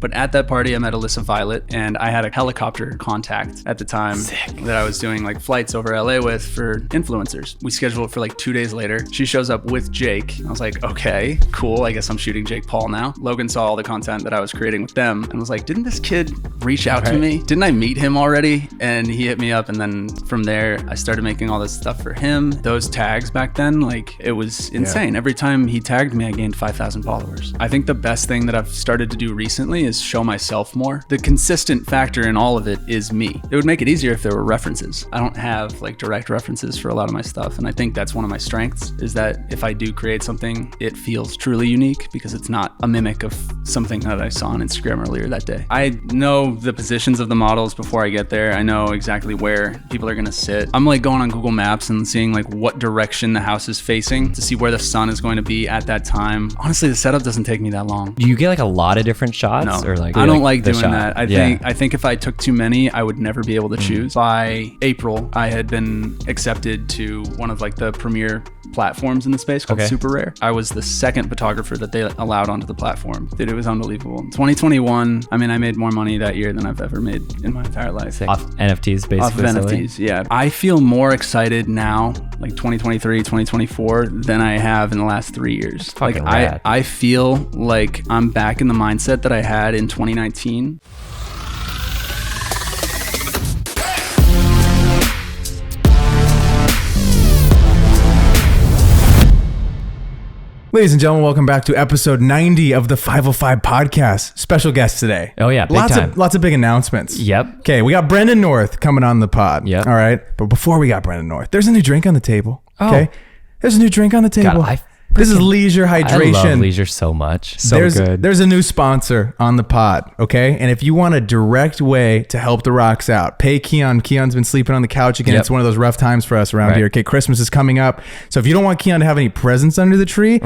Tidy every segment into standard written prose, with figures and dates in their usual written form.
But at that party, I met Alyssa Violet, and I had a helicopter contact at the time that I was doing like flights over LA with for influencers. We scheduled it for like 2 days later. She shows up with Jake. I was like, okay, cool. I guess I'm shooting Jake Paul now. Logan saw all the content that I was creating with them and was like, didn't this kid reach out to me? Didn't I meet him already? And he hit me up. And then from there, I started making all this stuff for him. Those tags back then, like it was insane. Every time he tagged me, I gained 5,000 followers. I think the best thing that I've started to do recently is show myself more. The consistent factor in all of it is me. It would make it easier if there were references. I don't have like direct references for a lot of my stuff. And I think that's one of my strengths, is that if I do create something, it feels truly unique because it's not a mimic of something that I saw on Instagram earlier that day. I know the positions of the models before I get there. I know exactly where people are gonna sit. I'm like going on Google Maps and seeing like what direction the house is facing to see where the sun is going to be at that time. Honestly, the setup doesn't take me that long. Do you get like a lot of different shots? No, or like I don't like doing that. I think if I took too many, I would never be able to choose. By April, I had been accepted to one of like the premier platforms in the space called Super Rare. I was the second photographer that they allowed onto the platform. Dude, it was unbelievable. 2021, I mean, I made more money that year than I've ever made in my entire life. Off NFTs, basically. Off of NFTs, yeah. I feel more excited now, like 2023, 2024, than I have in the last 3 years. Like I feel like I'm back in the mindset that I had in 2019. Ladies and gentlemen, welcome back to episode 90 of the 505 podcast. Special guest today. Oh yeah, big time. Lots of big announcements. Yep. Okay, we got Brendan North coming on the pod. Yep. All right, but before we got Brendan North, there's a new drink on the table. Oh. Okay, there's a new drink on the table. God, this is Leisure Hydration. I love Leisure so much. So good. There's a new sponsor on the pod, okay? And if you want a direct way to help the rocks out, pay Keon. Keon's been sleeping on the couch again. It's one of those rough times for us around here. Okay, Christmas is coming up. So if you don't want Keon to have any presents under the tree,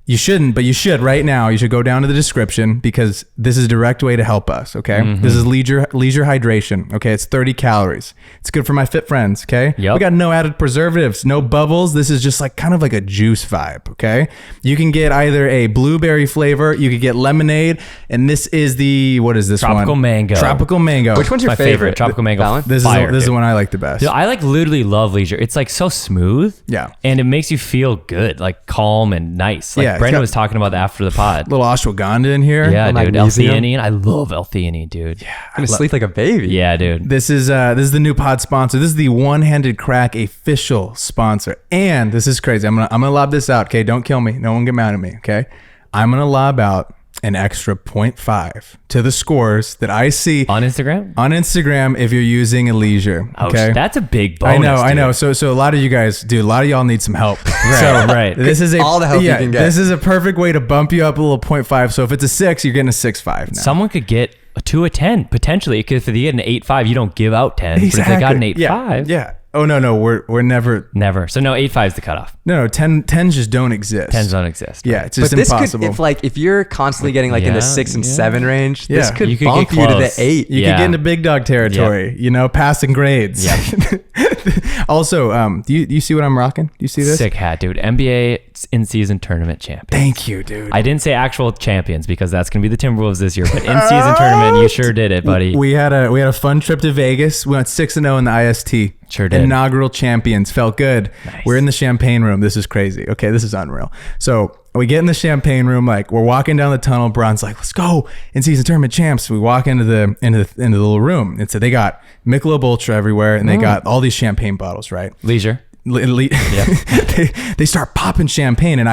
you shouldn't, but you should right now. You should go down to the description because this is a direct way to help us, okay? This is leisure hydration, okay? It's 30 calories. It's good for my fit friends, okay? We got no added preservatives, no bubbles. This is just like kind of like a juice vibe, okay? You can get either a blueberry flavor, you could get lemonade, and this is the, what is this Tropical one? mango. Tropical mango. Which one's your My favorite? Tropical mango. This is the one I like the best. Dude, I like literally love Leisure. It's like so smooth. Yeah. And it makes you feel good, like calm and nice. Like Brendan was talking about after the pod. Little ashwagandha in here. Yeah, dude. Magnesium. L-theanine. I love L-theanine, dude. Yeah. I'm gonna sleep like a baby. Yeah, dude. This is the new pod sponsor. This is the One Handed Crack official sponsor. And this is crazy. I'm gonna lob this out, okay? Don't kill me. No one get mad at me, okay? I'm gonna lob out an extra 0.5 to the scores that I see On Instagram? on Instagram if you're using a Leisure. Okay, That's a big bonus. I know. So a lot of you guys, dude, a lot of y'all need some help. Right. This is all the help you can get. This is a perfect way to bump you up a little 0.5. So if it's a 6, you're getting a 6.5 now. Someone could get a 10 potentially, because if they get an 8.5, you don't give out 10. Exactly. But if they got an 8.5, yeah. Oh no, we're never. So no, 8.5 is the cutoff. No, 10s just don't exist. 10s don't exist. Yeah, it's just But this impossible. if you're constantly getting like in the 6 and 7 range, this could You could bump get you to close. the 8. You could get into big dog territory, passing grades. Yeah. Also, do you see what I'm rocking? Do you see this? Sick hat, dude. NBA in-season tournament champions. Thank you, dude. I didn't say actual champions because that's gonna be the Timberwolves this year, but in-season tournament, you sure did it, buddy. We had a fun trip to Vegas. We went 6-0 in the IST. Sure did. Inaugural champions. Felt good. Nice. We're in the champagne room. This is crazy. Okay, this is unreal. So we get in the champagne room, like we're walking down the tunnel. Bron's like, let's go in-season tournament champs. We walk into the little room. And so they got Michelob Ultra everywhere, and they got all these champagne bottles, right? Leisure. They start popping champagne, and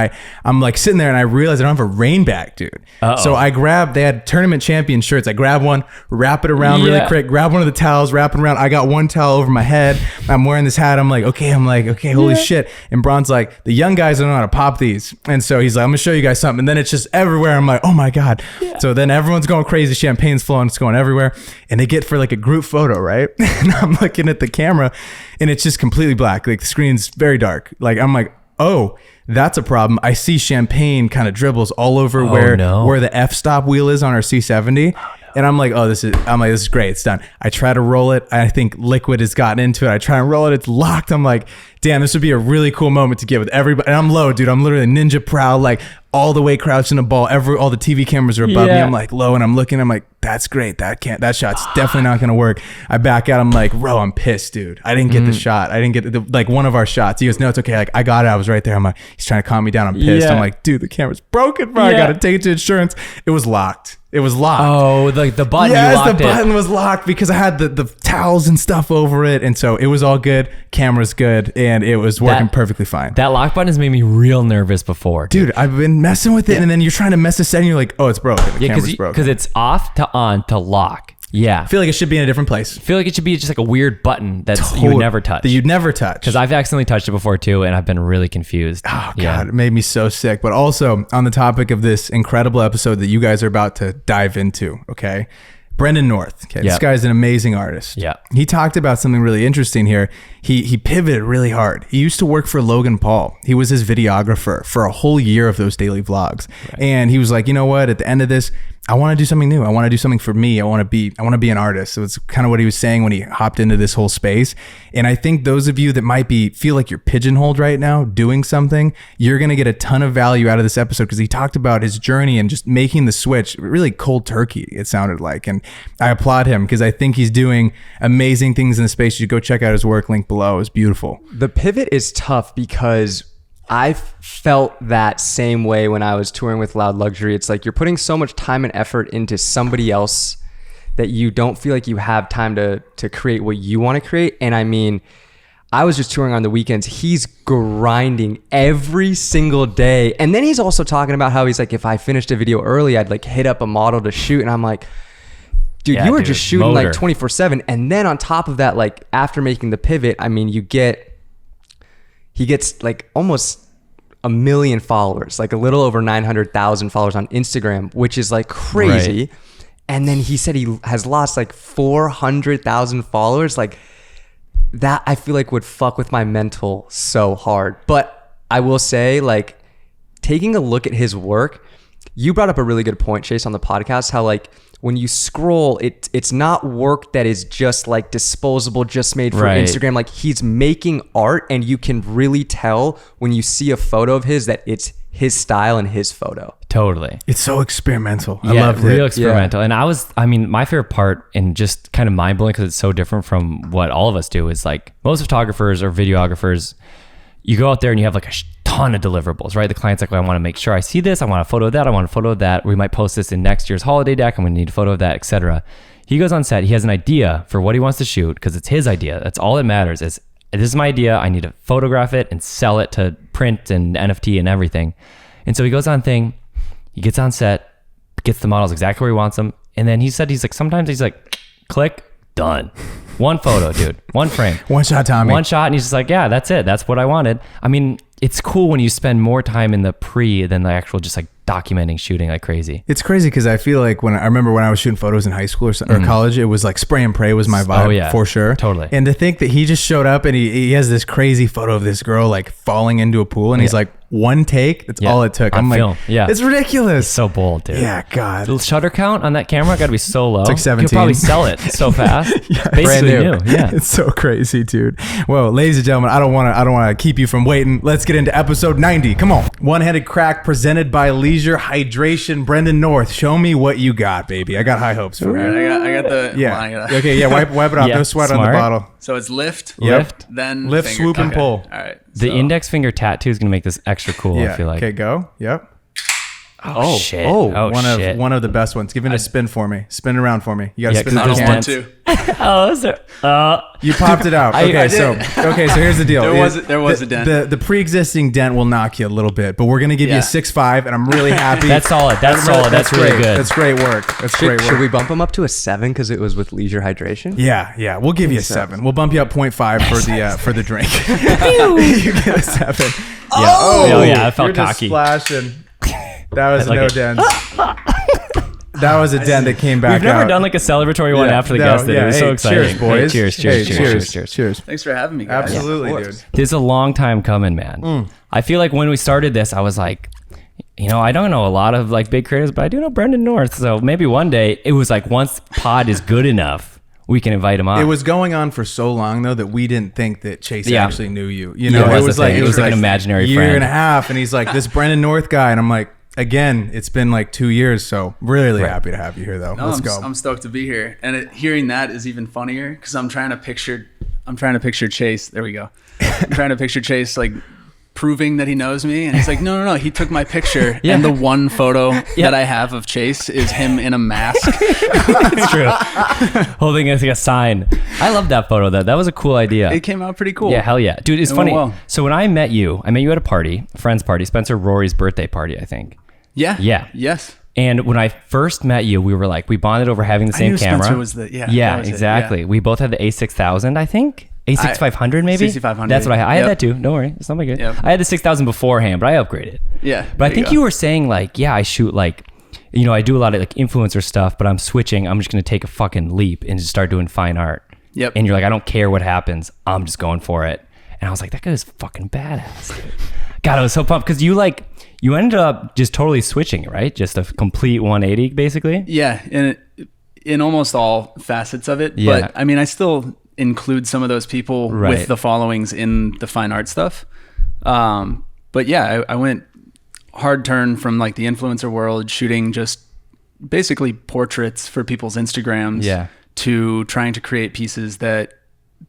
I'm like sitting there, and I realize I don't have a rain bag, dude. So they had tournament champion shirts. I grab one, wrap it around really quick, grab one of the towels, wrap it around. I got one towel over my head. I'm wearing this hat. I'm like, okay, holy shit. And Bron's like, the young guys don't know how to pop these. And so he's like, I'm gonna show you guys something. And then it's just everywhere. I'm like, oh my God. Yeah. So then everyone's going crazy. Champagne's flowing. It's going everywhere. And they get for like a group photo, right? And I'm looking at the camera, and it's just completely black. Like the screen's very dark. Like I'm like, oh, that's a problem. I see champagne kind of dribbles all over where the f-stop wheel is on our C70. And I'm like, this is great. It's done. I try to roll it. I think liquid has gotten into it. I try and roll it. It's locked. I'm like, damn, this would be a really cool moment to get with everybody. And I'm low, dude. I'm literally ninja proud, like all the way crouched in a ball. All the TV cameras are above me. I'm like low, and I'm looking. I'm like, that's great. That shot's definitely not gonna work. I back out. I'm like, bro, I'm pissed, dude. I didn't get the shot. I didn't get like one of our shots. He goes, no, it's okay. Like I got it. I was right there. I'm like, he's trying to calm me down. I'm pissed. I'm like, dude, the camera's broken, bro. I gotta take it to insurance. It was locked. It was locked. Oh, like the button. Yes, you locked the button was locked because I had the towels and stuff over it, and so it was all good. Camera's good, and it was working perfectly fine. That lock button has made me real nervous before, dude. I've been messing with it, and then you're trying to mess a setting. You're like, oh, it's broken. The camera's broken because it's off to on to lock. Yeah, I feel like it should be in a different place. I feel like it should be just like a weird button that you would never touch. That you'd never touch. Because I've accidentally touched it before too, and I've been really confused. Oh God, it made me so sick. But also on the topic of this incredible episode that you guys are about to dive into, okay? Brendan North. Okay, this guy's an amazing artist. Yeah, he talked about something really interesting here. He pivoted really hard. He used to work for Logan Paul. He was his videographer for a whole year of those daily vlogs, and he was like, you know what? At the end of this, I want to do something new. I want to do something for me. I want to be an artist. So it's kind of what he was saying when he hopped into this whole space. And I think those of you that might feel like you're pigeonholed right now doing something, you're going to get a ton of value out of this episode because he talked about his journey and just making the switch really cold turkey, it sounded like. And I applaud him because I think he's doing amazing things in the space. You go check out his work, link below. It's beautiful. The pivot is tough because I felt that same way when I was touring with Loud Luxury. It's like you're putting so much time and effort into somebody else that you don't feel like you have time to create what you want to create. And I mean, I was just touring on the weekends. He's grinding every single day. And then he's also talking about how he's like, if I finished a video early, I'd like hit up a model to shoot. And I'm like, dude, you were just shooting like 24/7. And then on top of that, like after making the pivot, I mean, he gets like almost 1 million followers, like a little over 900,000 followers on Instagram, which is like crazy. Right. And then he said he has lost like 400,000 followers. Like that, I feel like would fuck with my mental so hard. But I will say, like, taking a look at his work, you brought up a really good point, Chase, on the podcast, how like when you scroll, it's not work that is just like disposable, just made for Instagram. Like he's making art, and you can really tell when you see a photo of his that it's his style and his photo. Totally. It's so experimental. I loved it. Real experimental. Yeah. And I mean, my favorite part, and just kind of mind blowing because it's so different from what all of us do, is like most photographers or videographers, you go out there and you have like a ton of deliverables, right? The client's like, well, I want to make sure I see this. I want a photo of that. I want a photo of that. We might post this in next year's holiday deck. I'm going to need a photo of that, etc. He goes on set. He has an idea for what he wants to shoot because it's his idea. That's all that matters. Is this is my idea. I need to photograph it and sell it to print and NFT and everything. And so he goes on thing. He gets on set, gets the models exactly where he wants them. And then he said, he's like, sometimes he's like, click, done. One photo, dude. One frame. One shot, Tommy. One shot. And he's just like, yeah, that's it. That's what I wanted. I mean, it's cool when you spend more time in the pre than the actual just like documenting shooting like crazy. It's crazy because I feel like I remember when I was shooting photos in high school or college, it was like spray and pray was my vibe for sure. Totally. And to think that he just showed up and he has this crazy photo of this girl like falling into a pool and he's like, one take, that's all it took. I'm like, it's ridiculous. It's so bold, dude. Yeah, God. The shutter count on that camera got to be so low. It's like 17. You could probably sell it so fast. Basically brand new. Yeah. It's so crazy, dude. Well, ladies and gentlemen, I don't want to keep you from waiting. Let's get into episode 90. Come on. One-Handed Crack presented by Leisure Hydration. Brendan North, show me what you got, baby. I got high hopes for you. I got the... Yeah. Okay, yeah, wipe it off. No sweat on the bottle. So it's lift, then lift, finger. swoop, and pull. All right. The index finger tattoo is going to make this extra cool, I feel like. Okay, go. Yep. Oh, shit. One of the best ones. Give it a spin for me. Spin around for me. You got to spin I don't want to. You popped it out. Okay, so here's the deal. There was a dent. The pre-existing dent will knock you a little bit, but we're gonna give you a 6.5, and I'm really happy. That's solid. That's solid. That's really good. That's great work. Should we bump him up to a 7 because it was with Leisure Hydration? Yeah. We'll give you a 7. We'll bump you up 0.5 for the drink. You get a 7. Oh yeah, I felt you're cocky. Just splashing. That was no dent. That was a dent that came back out. We've never done like a celebratory one after the guest. It was so exciting. Cheers, boys. Cheers. Thanks for having me, guys. Absolutely, dude. This is a long time coming, man. I feel like when we started this, I was like, you know, I don't know a lot of like big creators, but I do know Brendan North. So maybe one day it was like, once pod is good enough, we can invite him on. It was going on for so long though that we didn't think that Chase actually knew you. You know, Yeah, it was like an imaginary year friend. and a half, and he's like this Brendan North guy, and I'm like, again, it's been like 2 years, so really happy to have you here though. No, Let's go. I'm stoked to be here, and hearing that is even funnier because I'm trying to picture Chase. There we go. I'm trying to picture Chase like proving that he knows me, and he's like, no, he took my picture. And the one photo that I have of Chase is him in a mask. It's true. Holding like a sign. I love that photo. That was a cool idea. It came out pretty cool. Yeah, hell yeah. Dude, it's It funny. went well. So when I met you at a party, a friend's party, Spencer Rory's birthday party, I think. Yeah. Yes. And when I first met you, we bonded over having the same I knew camera. Spencer was the Yeah, that was it, exactly. yeah. We both had the A6000, I think. A6500 maybe? 6500. That's what I had. I had Yep. that too. Don't worry. It's not my good. Yep. I had the 6000 beforehand, but I upgraded. Yeah. But I think you were saying like, yeah, I shoot like, you know, I do a lot of like influencer stuff, but I'm switching. I'm just going to take a fucking leap and just start doing fine art. Yep. And you're like, I don't care what happens. I'm just going for it. And I was like, that guy's fucking badass, dude. God, I was so pumped because you ended up just totally switching, right? Just a complete 180 basically. Yeah. And in almost all facets of it. Yeah. But I mean, I still include some of those people with the followings in the fine art stuff. But yeah, I went hard turn from like the influencer world, shooting just basically portraits for people's Instagrams, to trying to create pieces that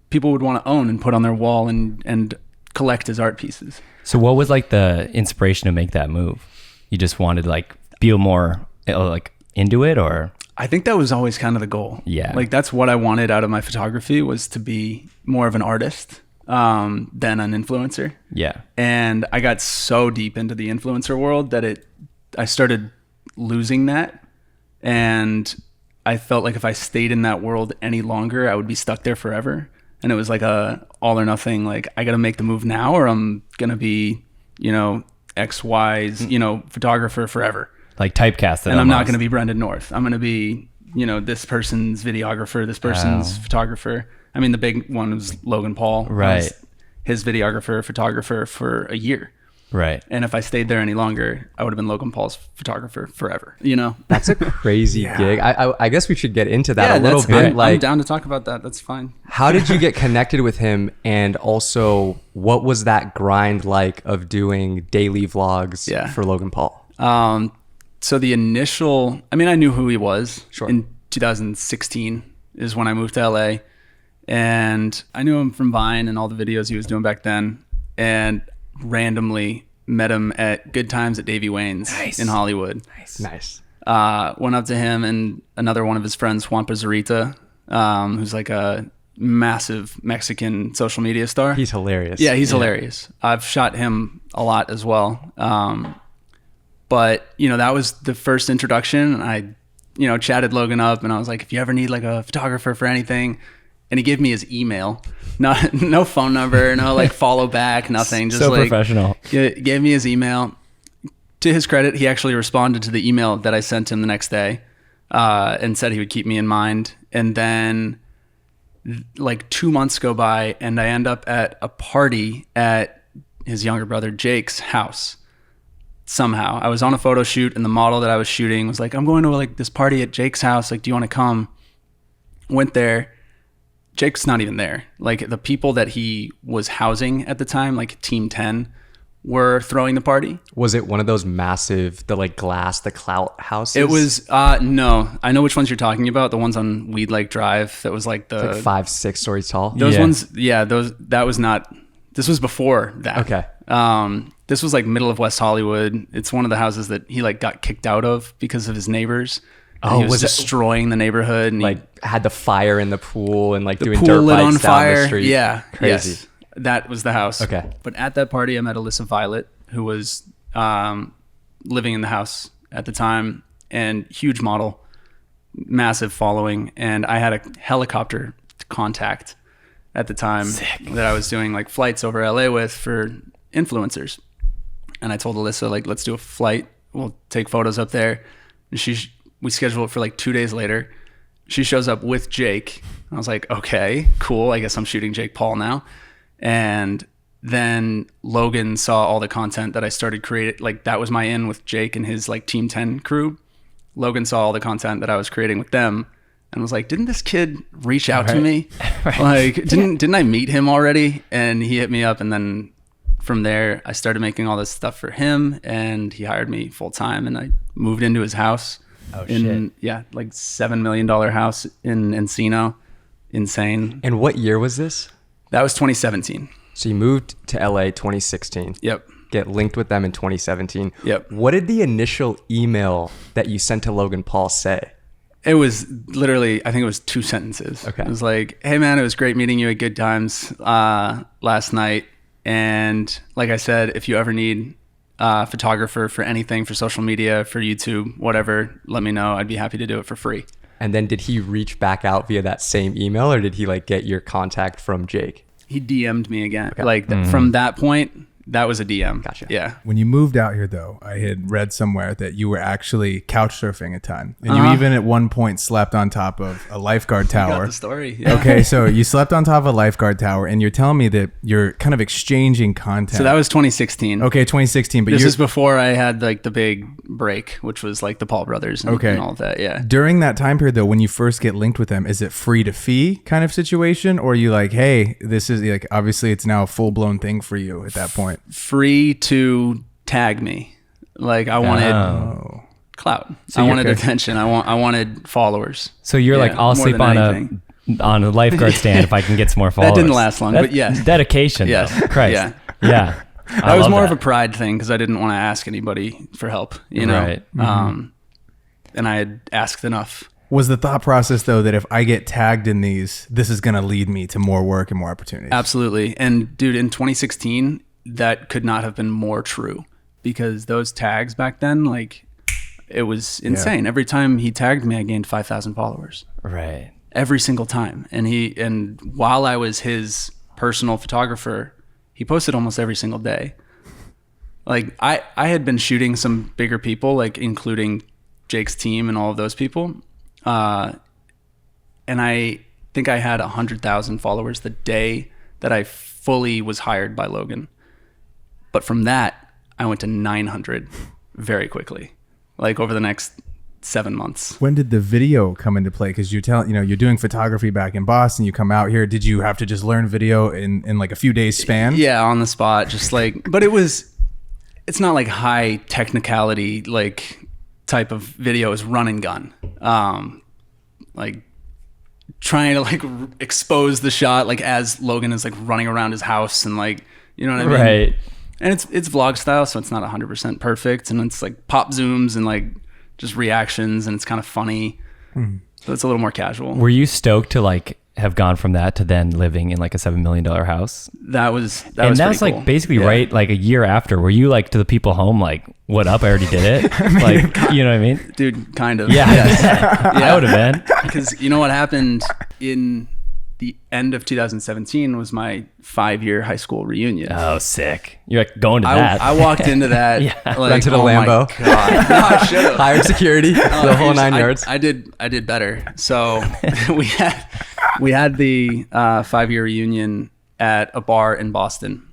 people would want to own and put on their wall and collect as art pieces. So what was like the inspiration to make that move? You just wanted to like feel more like into it, or? I think that was always kind of the goal. Yeah. Like that's what I wanted out of my photography, was to be more of an artist than an influencer. Yeah. And I got so deep into the influencer world that I started losing that. And I felt like if I stayed in that world any longer, I would be stuck there forever. And it was like a all or nothing, like I got to make the move now or I'm going to be, you know, XY's, you know, photographer forever. Like typecasted. And I'm not going to be Brendan North. I'm going to be, you know, this person's videographer, this person's photographer. I mean, the big one was Logan Paul. Right. I was his videographer, photographer for a year. Right. And if I stayed there any longer, I would have been Logan Paul's photographer forever, you know? That's a crazy gig. I guess we should get into that a little bit. I'm down to talk about that. That's fine. How did you get connected with him? And also, what was that grind like of doing daily vlogs for Logan Paul? So the initial, I mean, I knew who he was. Sure. In 2016 is when I moved to LA. And I knew him from Vine and all the videos he was doing back then. And randomly met him at Good Times at Davey Wayne's in Hollywood. Nice. Went up to him and another one of his friends, Juan Pizarrita, who's like a massive Mexican social media star. He's hilarious. Yeah, he's hilarious. I've shot him a lot as well. But, you know, that was the first introduction. I, you know, chatted Logan up and I was like, if you ever need like a photographer for anything, and he gave me his email, no phone number, no like follow back, nothing. Just so like professional. Gave me his email. To his credit, he actually responded to the email that I sent him the next day, and said he would keep me in mind. And then like 2 months go by and I end up at a party at his younger brother Jake's house. Somehow I was on a photo shoot and the model that I was shooting was like, I'm going to like this party at Jake's house. Like, do you want to come? Went there. Jake's not even there. Like the people that he was housing at the time, like Team 10, were throwing the party. Was it one of those massive, the like glass, the clout houses? It was, no, I know which ones you're talking about. The ones on Weed Lake Drive. That was like the like 5-6 stories tall. Those ones. Yeah. That was not, this was before that. Okay. This was like middle of West Hollywood. It's one of the houses that he like got kicked out of because of his neighbors. And he was destroying the neighborhood and like had the fire in the pool and like the doing pool dirt lit bikes on down fire. the street. Yeah. Crazy. Yes. That was the house. Okay. But at that party, I met Alyssa Violet, who was living in the house at the time, and huge model, massive following. And I had a helicopter contact at the time that I was doing like flights over LA with for influencers. And I told Alyssa, like, let's do a flight. We'll take photos up there. And we scheduled it for like 2 days later. She shows up with Jake. I was like, okay, cool. I guess I'm shooting Jake Paul now. And then Logan saw all the content that I started creating. Like that was my in with Jake and his like Team 10 crew. Logan saw all the content that I was creating with them and was like, didn't this kid reach out to me? Like, didn't I meet him already? And he hit me up. And then from there, I started making all this stuff for him, and he hired me full time, and I moved into his house. Oh, shit. Yeah, like $7 million house in Encino. Insane. And what year was this? That was 2017. So you moved to LA 2016. Yep. Get linked with them in 2017. Yep. What did the initial email that you sent to Logan Paul say? It was literally, I think it was 2 sentences. Okay. It was like, hey man, it was great meeting you at Good Times last night. And like I said, if you ever need a photographer for anything, for social media, for YouTube, whatever, let me know. I'd be happy to do it for free. And then did he reach back out via that same email, or did he like get your contact from Jake? He DM'd me again. Like from that point, that was a DM. Gotcha. Yeah. When you moved out here, though, I had read somewhere that you were actually couch surfing a ton. And you even at one point slept on top of a lifeguard Got tower. the story. Yeah. Okay, so you slept on top of a lifeguard tower, and you're telling me that you're kind of exchanging content. So that was 2016. Okay, 2016. But This you're, is before I had like the big break, which was like the Paul brothers and, Okay. and all of that. Yeah. during that time period, though, when you first get linked with them, is it free to fee kind of situation? Or are you like, hey, this is like, obviously it's now a full blown thing for you at that point? Free to tag me. Like I wanted clout. I wanted attention. I wanted followers. So you're like, Yeah, I'll more sleep than on anything. a lifeguard stand if I can get some more followers. That didn't last long, but yes. Dedication. Yes. Though. Christ. Yeah. Yeah. That was more of a pride thing because I didn't want to ask anybody for help, you know? Right. And I had asked enough. Was the thought process, though, that if I get tagged in these, this is going to lead me to more work and more opportunities? Absolutely. And dude, in 2016, that could not have been more true because those tags back then, like it was insane. Every time he tagged me, I gained 5,000 followers. Right. Every single time. And while I was his personal photographer, he posted almost every single day. Like I had been shooting some bigger people, like including Jake's team and all of those people. And I think I had 100,000 followers the day that I fully was hired by Logan. But from that, I went to 900 very quickly, like over the next 7 months. When did the video come into play? Because you're doing photography back in Boston. You come out here. Did you have to just learn video in like a few days span? Yeah, on the spot, just like, but it's not like high technicality, like type of video. Is run and gun. Like trying to like expose the shot, like as Logan is like running around his house and like, you know what I mean? Right. And it's vlog style, so it's not 100% perfect. And it's like pop zooms and like just reactions, and it's kind of funny. So it's a little more casual. Were you stoked to like have gone from that to then living in like a $7 million house? That was And that's that's pretty like cool. basically Yeah. right like a year after. Were you like to the people home like, what up? I already did it. Like, you know what I mean? Dude, kind of. Yeah. I would have been. Because you know what happened in the end of 2017 was my 5-year high school reunion. Oh, sick. You're like going to that. I walked into that. Yeah. Like, Rented a oh my Lambo. God. No, I should have. Hired security, the whole 9 yards. I did better. So we had the 5-year reunion at a bar in Boston,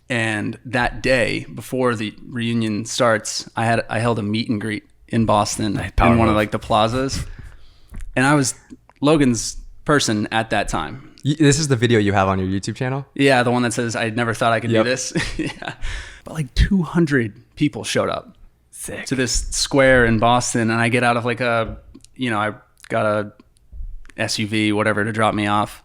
and that day before the reunion starts, I held a meet and greet in Boston in one of like the plazas, and I was Logan's person at that time. This is the video you have on your YouTube channel? Yeah, the one that says I never thought I could Yep. do this. Yeah, but like 200 people showed up. Sick. To this square in Boston, and I get out of like I got a SUV, whatever, to drop me off,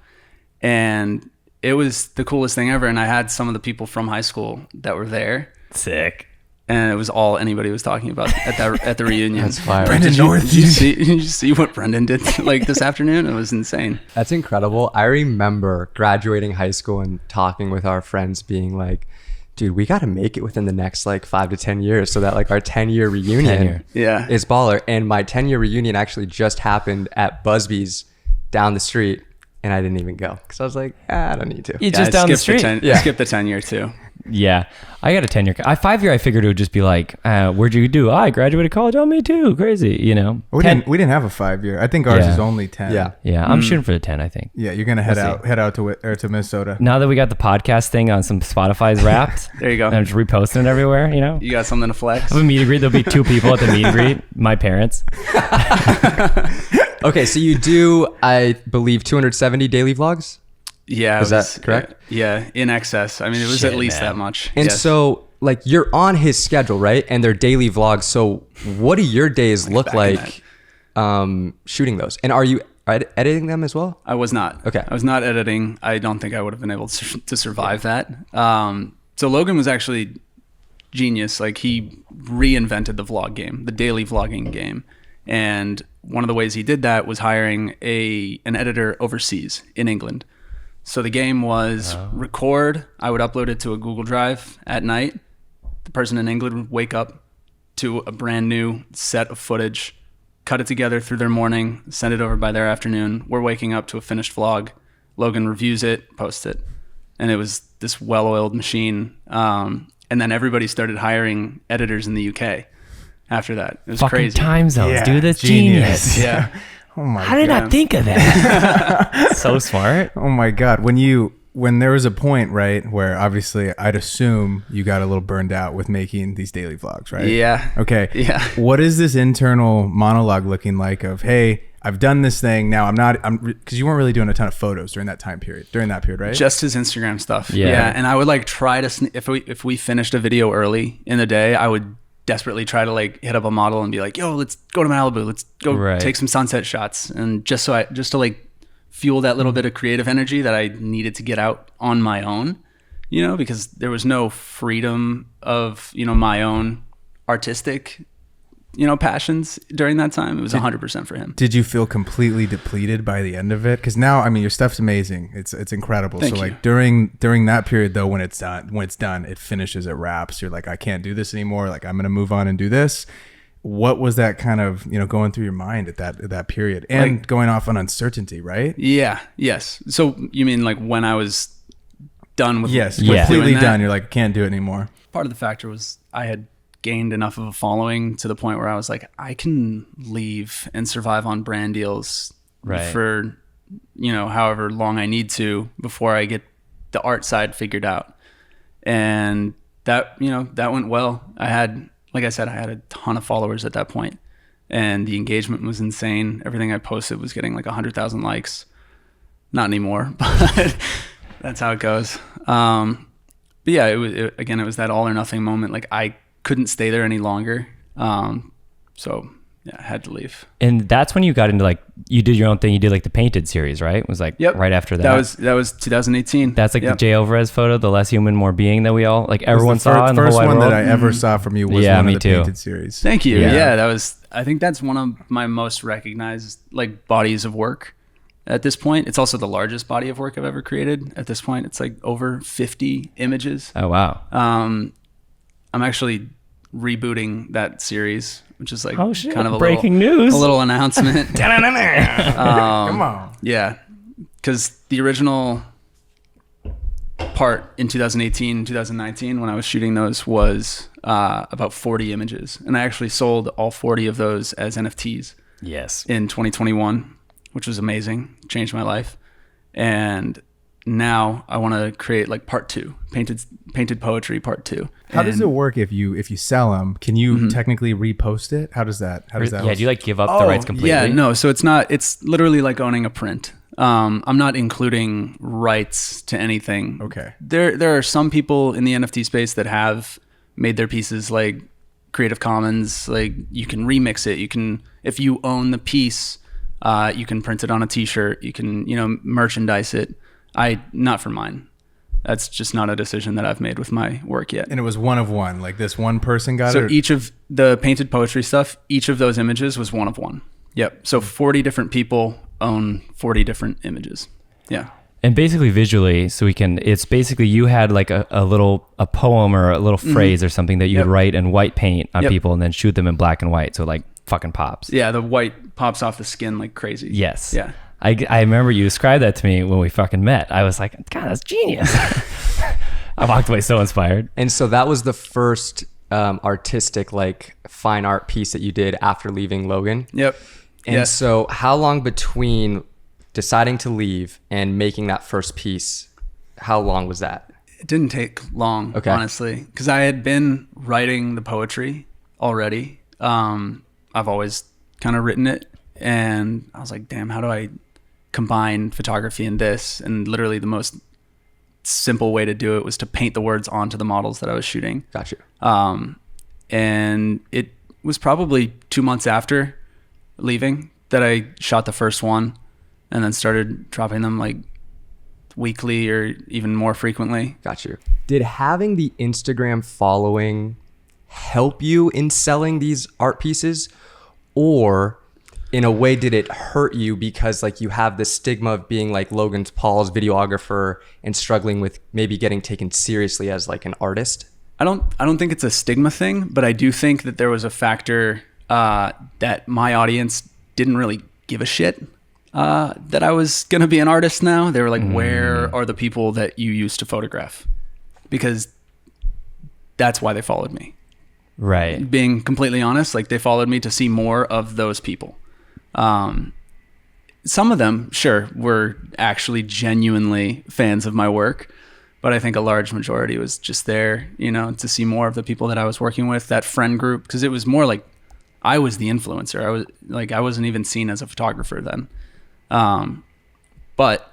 and it was the coolest thing ever. And I had some of the people from high school that were there, Sick. and it was all anybody was talking about at the reunion. That's fire. Brendan North. Did you see what Brendan did like this afternoon? It was insane. That's incredible. I remember graduating high school and talking with our friends being like, dude, we got to make it within the next like 5 to 10 years so that like our 10-year reunion Yeah. is baller. And my 10-year reunion actually just happened at Busby's down the street, and I didn't even go because I was like, I don't need to. You just down the street. Yeah. Skip the 10-year too. Yeah. I got a 10-year. 5-year, I figured it would just be like, where'd you do? I graduated college. Oh, me too. Crazy, you know. We didn't have a 5-year. I think ours is only 10. Yeah. Yeah, I'm shooting for the 10, I think. Yeah, you're gonna head out to Minnesota. Now that we got the podcast thing on some Spotify's Wrapped, There you go. and I'm just reposting it everywhere, you know. You got something to flex? I have a meet and greet. There'll be 2 people at the meet and greet. My parents. Okay, so you do, I believe, 270 daily vlogs? Yeah. Is that correct? Yeah, in excess. I mean, it was Shit, at least man. that much. And Yes. so, like, you're on his schedule, right? And they're daily vlogs. So what do your days look back in like shooting those? And are you editing them as well? I was not. Okay. I was not editing. I don't think I would have been able to survive that. So Logan was actually genius. Like, he reinvented the vlog game, the daily vlogging game. And one of the ways he did that was hiring an editor overseas in England. So the game was record. I would upload it to a Google Drive at night. The person in England would wake up to a brand new set of footage, cut it together through their morning, send it over by their afternoon. We're waking up to a finished vlog. Logan reviews it, posts it. And it was this well-oiled machine. And then everybody started hiring editors in the UK after that. It was Fucking crazy. time zones, Yeah, dude. That's genius. genius. Yeah. Oh my How did I god. think of that? So smart. Oh my god. When there was a point, right, where obviously I'd assume you got a little burned out with making these daily vlogs, right? Yeah. Okay. Yeah. What is this internal monologue looking like of, hey, I've done this thing. Now because you weren't really doing a ton of photos during that period, right? Just his Instagram stuff. Yeah. And I would like try to, if we finished a video early in the day, I would desperately try to like hit up a model and be like, yo, let's go to Malibu. Let's go take some sunset shots. And just to like fuel that little bit of creative energy that I needed to get out on my own, you know, because there was no freedom of, you know, my own artistic, you know, passions during that time. It was 100% for him. Did you feel completely depleted by the end of it? Because now, I mean, your stuff's amazing. It's incredible. Thank so you. like during that period though, when it's done, it finishes, it wraps. You're like, I can't do this anymore. Like, I'm gonna move on and do this. What was that kind of, you know, going through your mind at that period, and Like, going off on uncertainty, right? Yeah. Yes. So you mean like when I was done with Yes, Yeah. completely doing that? done. You're like, I can't do it anymore. Part of the factor was I had gained enough of a following to the point where I was like, I can leave and survive on brand deals for, you know, however long I need to before I get the art side figured out. And that, you know, that went well. Like I said, I had a ton of followers at that point, and the engagement was insane. Everything I posted was getting like 100,000 likes. Not anymore, but that's how it goes. But yeah, it was that all or nothing moment. Like, I couldn't stay there any longer. So yeah, I had to leave. And that's when you got into like, you did your own thing. You did like the painted series, right? It was like right after that. That was 2018. That's like Yep. the Jay Alvarez photo, the less human, more being that we all like everyone saw in the whole first wide one world. that I ever saw from you was Yeah, one me of the too. painted series. Thank you. Yeah. Yeah, I think that's one of my most recognized like bodies of work at this point. It's also the largest body of work I've ever created at this point. It's like over 50 images. Oh wow. I'm actually rebooting that series, which is like Oh, shit. kind of a Breaking news. a little announcement. Come on. Yeah, because the original part in 2018, 2019, when I was shooting those, was about 40 images. And I actually sold all 40 of those as NFTs Yes. in 2021, which was amazing. Changed my life. And now I want to create like part 2, painted poetry part 2. How does it work if you sell them? Can you technically repost it? How does that? Yeah. Do you like give up the rights completely? Yeah, no. So it's literally like owning a print. I'm not including rights to anything. Okay. There are some people in the NFT space that have made their pieces like Creative Commons. Like, you can remix it. You can, if you own the piece, you can print it on a T-shirt. You can, you know, merchandise it. Not for mine. That's just not a decision that I've made with my work yet. And it was one of one. Like, this one person got So it. each of the painted poetry stuff, each of those images was one of one. Yep. So 40 different people own 40 different images. Yeah. And basically visually, so it's basically you had like a poem or a little phrase or something that you'd write in white paint on people and then shoot them in black and white. So it like fucking pops. Yeah. The white pops off the skin like crazy. Yes. Yeah. I remember you described that to me when we fucking met. I was like, God, that's genius. I walked away so inspired. And so that was the first artistic, like fine art piece that you did after leaving Logan. Yep. And so how long between deciding to leave and making that first piece, how long was that? It didn't take long, honestly, because I had been writing the poetry already. I've always kind of written it, and I was like, damn, how do I combine photography and this? And literally the most simple way to do it was to paint the words onto the models that I was shooting. Gotcha. And it was probably 2 months after leaving that I shot the first one, and then started dropping them like weekly or even more frequently. Got you. Did having the Instagram following help you in selling these art pieces, or in a way did it hurt you because like you have this stigma of being like Logan Paul's videographer and struggling with maybe getting taken seriously as like an artist? I don't think it's a stigma thing, but I do think that there was a factor that my audience didn't really give a shit that I was going to be an artist now. They were like, where are the people that you used to photograph? Because that's why they followed me. Right. Being completely honest, like they followed me to see more of those people. Some of them, sure, were actually genuinely fans of my work, but I think a large majority was just there, you know, to see more of the people that I was working with, that friend group, because it was more like I was the influencer. I wasn't even seen as a photographer then. But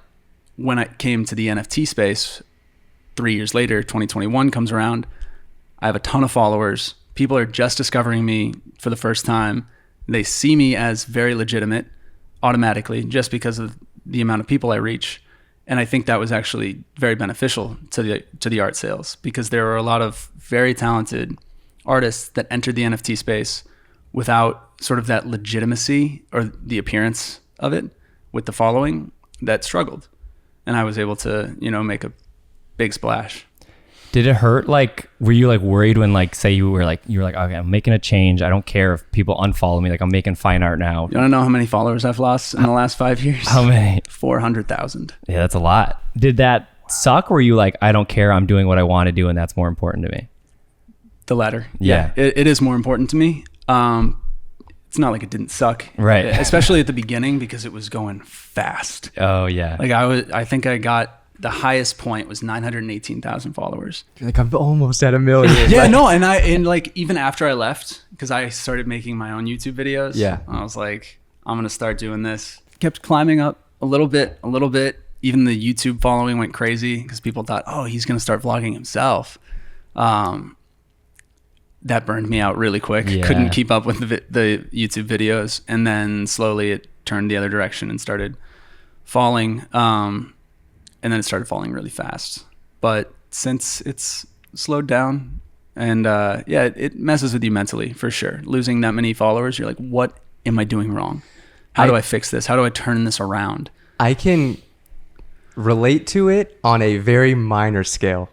when I came to the NFT space 3 years later, 2021 comes around, I have a ton of followers. People are just discovering me for the first time. They see me as very legitimate automatically just because of the amount of people I reach. And I think that was actually very beneficial to the art sales, because there were a lot of very talented artists that entered the NFT space without sort of that legitimacy or the appearance of it with the following that struggled. And I was able to, you know, make a big splash. Did it hurt? Like, were you like worried when like, say you were like, okay, I'm making a change. I don't care if people unfollow me. Like I'm making fine art now. You want to know how many followers I've lost in the last 5 years? How many? 400,000. Yeah, that's a lot. Did that suck? Were you like, I don't care. I'm doing what I want to do. And that's more important to me. The latter. Yeah. It is more important to me. It's not like it didn't suck. Right. Especially at the beginning, because it was going fast. Oh yeah. Like I think I got, the highest point was 918,000 followers. You're like, I'm almost at 1 million. Yeah, no, and like even after I left, because I started making my own YouTube videos. Yeah. I was like, I'm gonna start doing this. Kept climbing up a little bit. Even the YouTube following went crazy because people thought, oh, he's gonna start vlogging himself. That burned me out really quick. Yeah. Couldn't keep up with the YouTube videos, and then slowly it turned the other direction and started falling. And then it started falling really fast. But since it's slowed down, and it messes with you mentally for sure. Losing that many followers, you're like, what am I doing wrong? How do I fix this? How do I turn this around? I can relate to it on a very minor scale.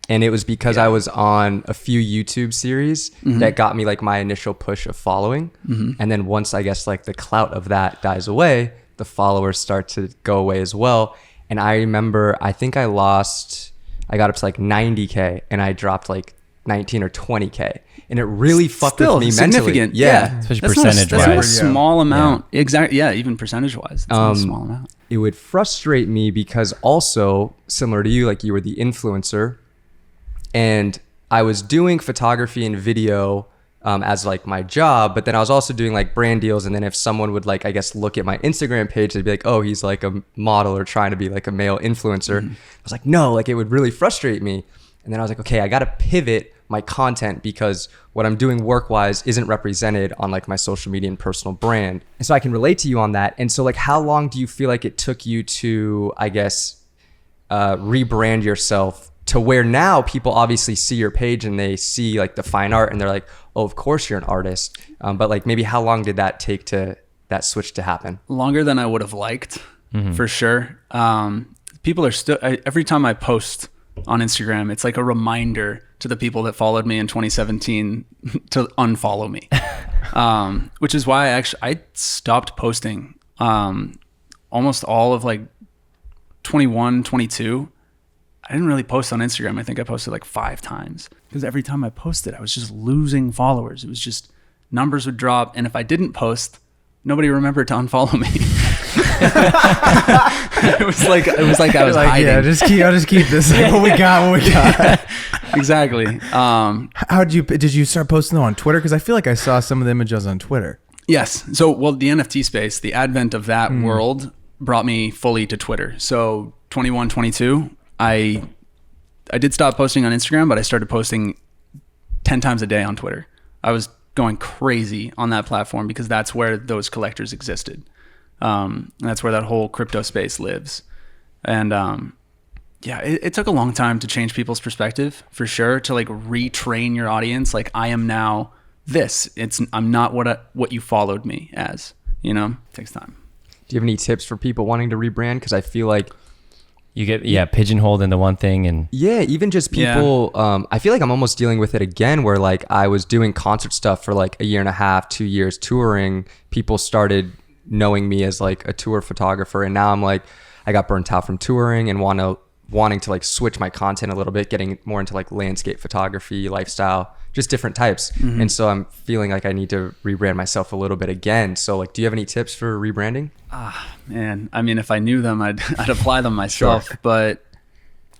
And it was because I was on a few YouTube series that got me like my initial push of following. And then once I guess like the clout of that dies away, the followers start to go away as well. And I remember, I think I got up to like 90K and I dropped like 19 or 20K. And it really fucked with me significant. mentally. Yeah. Especially percentage That's not a wise. small amount. Yeah. Exactly. Yeah. Even percentage wise, it's not a small amount. It would frustrate me because also similar to you, like you were the influencer and I was doing photography and video as like my job, but then I was also doing like brand deals. And then if someone would like, I guess, look at my Instagram page, they'd be like, oh, he's like a model or trying to be like a male influencer. I was like, no, like it would really frustrate me. And then I was like, okay, I got to pivot my content because what I'm doing work-wise isn't represented on like my social media and personal brand. And so I can relate to you on that. And so like, how long do you feel like it took you to, I guess, rebrand yourself to where now people obviously see your page and they see like the fine art and they're like, oh, of course you're an artist. But like maybe how long did that take to that switch to happen? Longer than I would have liked, for sure. People are still, every time I post on Instagram, it's like a reminder to the people that followed me in 2017 to unfollow me. Which is why I stopped posting almost all of like 21, 22. I didn't really post on Instagram. I think I posted like 5 times because every time I posted, I was just losing followers. It was just numbers would drop. And if I didn't post, nobody remembered to unfollow me. it was like I was hiding. Yeah, I'll just keep this. What we got. Yeah, exactly. Did you start posting them on Twitter? Because I feel like I saw some of the images on Twitter. Yes. So, well, the NFT space, the advent of that world brought me fully to Twitter. So 21, 22, I did stop posting on Instagram, but I started posting 10 times a day on Twitter. I was going crazy on that platform because that's where those collectors existed. And that's where that whole crypto space lives. And yeah, it took a long time to change people's perspective, for sure, to like retrain your audience. Like, I am now this. I'm not what you followed me as, you know? It takes time. Do you have any tips for people wanting to rebrand? Because I feel like you get pigeonholed into one thing, and even just people. I feel like I'm almost dealing with it again, where like I was doing concert stuff for like a year and a half, 2 years touring. People started knowing me as like a tour photographer, and now I'm like, I got burnt out from touring and wanting to like switch my content a little bit, getting more into like landscape photography, lifestyle, just different types. And so I'm feeling like I need to rebrand myself a little bit again. So like, do you have any tips for rebranding? Man, I mean, if I knew them, I'd apply them myself. Sure. But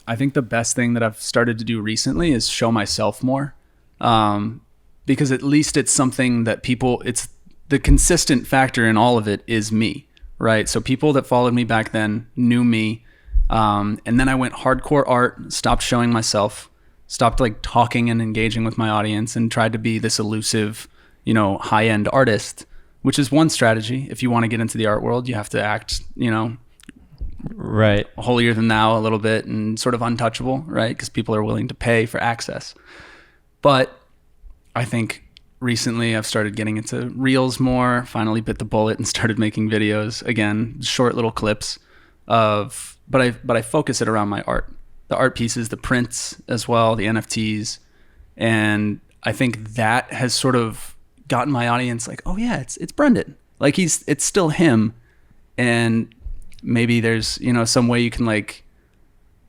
I think the best thing that I've started to do recently is show myself more, because at least it's something that it's the consistent factor in all of it is me, right? So people that followed me back then knew me. And then I went hardcore art, stopped showing myself, stopped like talking and engaging with my audience, and tried to be this elusive, high-end artist, which is one strategy. If you want to get into the art world, you have to act, right, holier than thou a little bit and sort of untouchable, right? Because people are willing to pay for access. But I think recently I've started getting into reels more, finally bit the bullet and started making videos again, short little clips but I focus it around my art, the art pieces, the prints as well, the NFTs. And I think that has sort of gotten my audience like, oh yeah, it's Brendan. Like it's still him. And maybe there's, some way you can like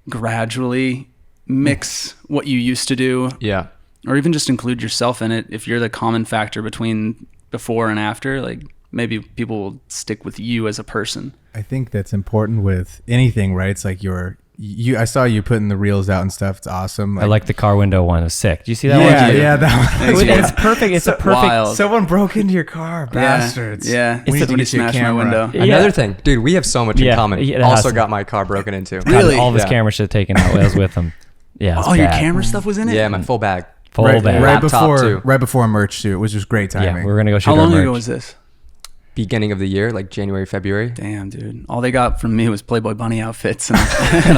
gradually mix what you used to do. Yeah. Or even just include yourself in it. If you're the common factor between before and after, like maybe people will stick with you as a person. I think that's important with anything, right? It's like I saw you putting the reels out and stuff. It's awesome. I like the car window one. It was sick. Do you see that one? Yeah, that one. It's perfect. It's a perfect. Wild. Someone broke into your car, bastards. Yeah. We need to get you a smashed my camera. window. Yeah. Another thing, dude, we have so much in common. Yeah, also got my car broken into. Really? All of his camera shit taken out. I was with him. Yeah. Oh, your camera stuff was in it? Yeah, my full bag. Full bag. Right before merch shoot, which was great timing. Yeah, we're gonna go shoot. How long our merch. ago was this? Beginning of the year, like January, February. Damn, dude. All they got from me was Playboy bunny outfits and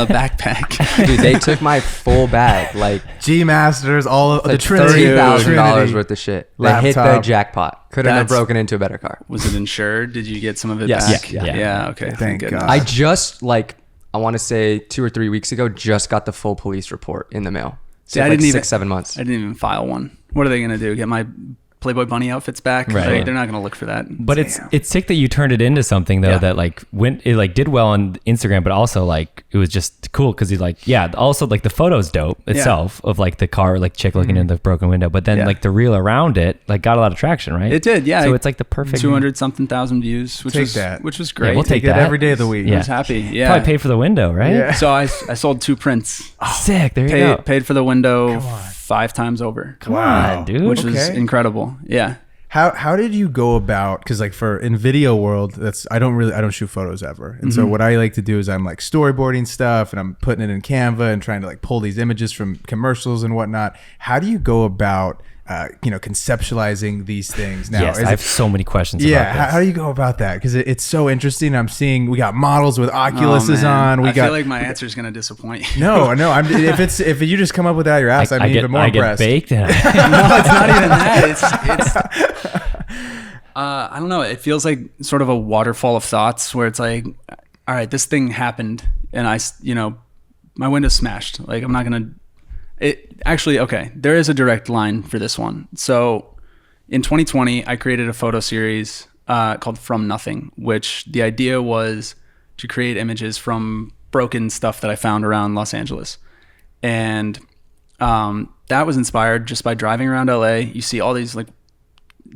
a backpack. Dude, they took my full bag, like G Masters, all of like the Trinity, $30,000 worth of shit. They hit the Laptop. jackpot. Couldn't have broken into a better car. Was it insured? Did you get some of it Yes. back? Yeah. Okay. Thank goodness. God. I just I want to say 2 or 3 weeks ago, just got the full police report in the mail. See, Took I like didn't even 6-7 months. I didn't even file one. What are they gonna do? Get my Playboy bunny outfits back? Right. Like, they're not gonna look for that. But it's sick that you turned it into something though that like did well on Instagram, but also like it was just cool because also like the photo's dope itself of like the car, like chick looking in the broken window, but then like the reel around it like got a lot of traction, right? It did, yeah. So it's like the perfect 200-something thousand views, which was great. Yeah, we'll take Take that that every day of the week. I was happy. Yeah. Probably paid for the window, right? Yeah. So I sold 2 prints. Sick. There you go. Paid for the window 5 times over. Come on, dude. Which was incredible. Yeah. How did you go about, because like in video world, I don't shoot photos ever, and so what I like to do is I'm like storyboarding stuff and I'm putting it in Canva and trying to like pull these images from commercials and whatnot. How do you go about conceptualizing these things now? Yes, I have so many questions about this. How do you go about that? Because it's so interesting. I'm seeing we got models with Oculuses on. I feel like my answer is going to disappoint you. No. If you just come up with that out your ass, I'm even more impressed. I get baked. No, it's not even that. It's I don't know. It feels like sort of a waterfall of thoughts where it's like, all right, this thing happened and my window's smashed. Like I'm not going to. Okay, there is a direct line for this one. So in 2020, I created a photo series called From Nothing, which the idea was to create images from broken stuff that I found around Los Angeles. And that was inspired just by driving around LA. You see all these like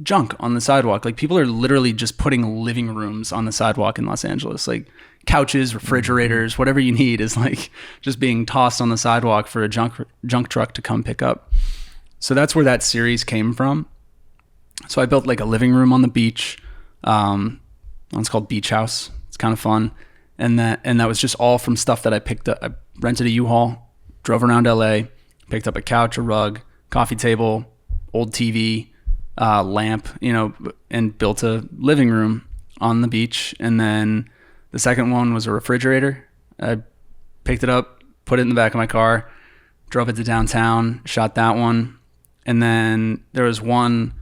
junk on the sidewalk. Like people are literally just putting living rooms on the sidewalk in Los Angeles. Like couches, refrigerators, whatever you need is like just being tossed on the sidewalk for a junk truck to come pick up. So that's where that series came from. So I built like a living room on the beach. One's called Beach House. It's kind of fun. And that was just all from stuff that I picked up. I rented a U-Haul, drove around LA, picked up a couch, a rug, coffee table, old TV, lamp, and built a living room on the beach. And then the second one was a refrigerator. I picked it up, put it in the back of my car, drove it to downtown, shot that one. And then there was one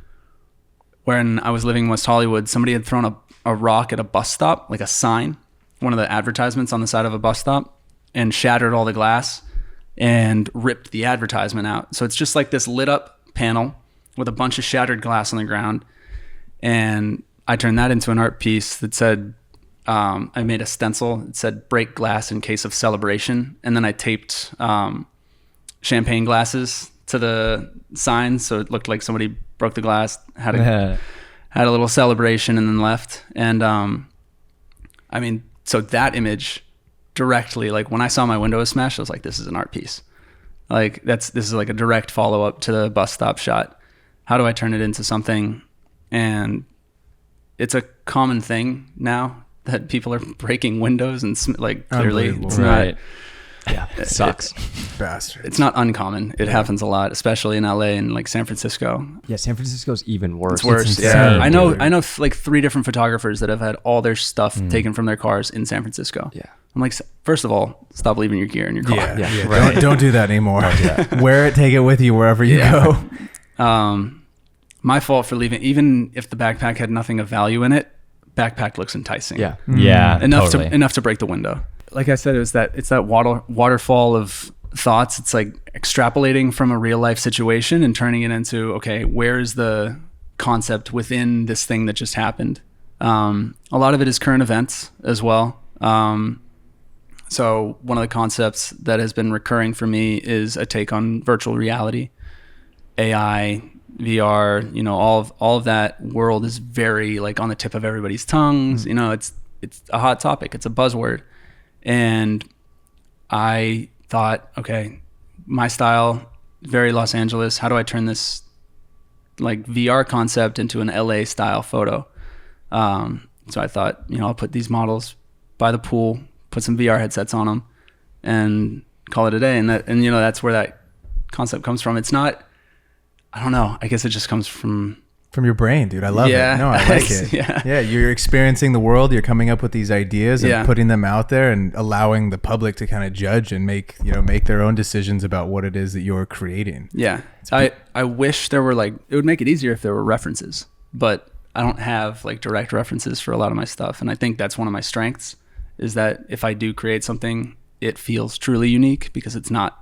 when I was living in West Hollywood, somebody had thrown a rock at a bus stop, like a sign, one of the advertisements on the side of a bus stop, and shattered all the glass and ripped the advertisement out. So it's just like this lit up panel with a bunch of shattered glass on the ground. And I turned that into an art piece that said, I made a stencil. It said break glass in case of celebration. And then I taped champagne glasses to the sign. So it looked like somebody broke the glass, had a little celebration and then left. And I mean, so that image directly, like when I saw my window was smashed, I was like, this is an art piece. Like this is like a direct follow up to the bus stop shot. How do I turn it into something? And it's a common thing now that people are breaking windows and like clearly it's right. Yeah, it sucks. Bastard. It's not uncommon. It happens a lot, especially in LA and like San Francisco. Yeah, San Francisco's even worse. It's worse. insane, Yeah, I know. dude. I know like 3 different photographers that have had all their stuff taken from their cars in San Francisco. Yeah. I'm like, first of all, stop leaving your gear in your car. Yeah. Right. Don't do that anymore. Wear it, take it with you wherever you go. My fault for leaving. Even if the backpack had nothing of value in it, backpack looks enticing. Yeah. Yeah. enough totally. to break the window. Like I said, it's that waterfall of thoughts. It's like extrapolating from a real life situation and turning it into, okay, where is the concept within this thing that just happened? A lot of it is current events as well. So one of the concepts that has been recurring for me is a take on virtual reality, AI, VR, all of that world is very like on the tip of everybody's tongues. It's a hot topic. It's a buzzword. And I thought, okay, my style, very Los Angeles. How do I turn this like VR concept into an LA style photo? So I thought, I'll put these models by the pool, put some VR headsets on them, and call it a day. And that's where that concept comes from. It's not, I don't know. I guess it just comes from Your brain, dude. I love it. No, I like it. Yeah, you're experiencing the world. You're coming up with these ideas and putting them out there and allowing the public to kind of judge and make their own decisions about what it is that you're creating. Yeah. I wish there were it would make it easier if there were references, but I don't have like direct references for a lot of my stuff. And I think that's one of my strengths is that if I do create something, it feels truly unique because it's not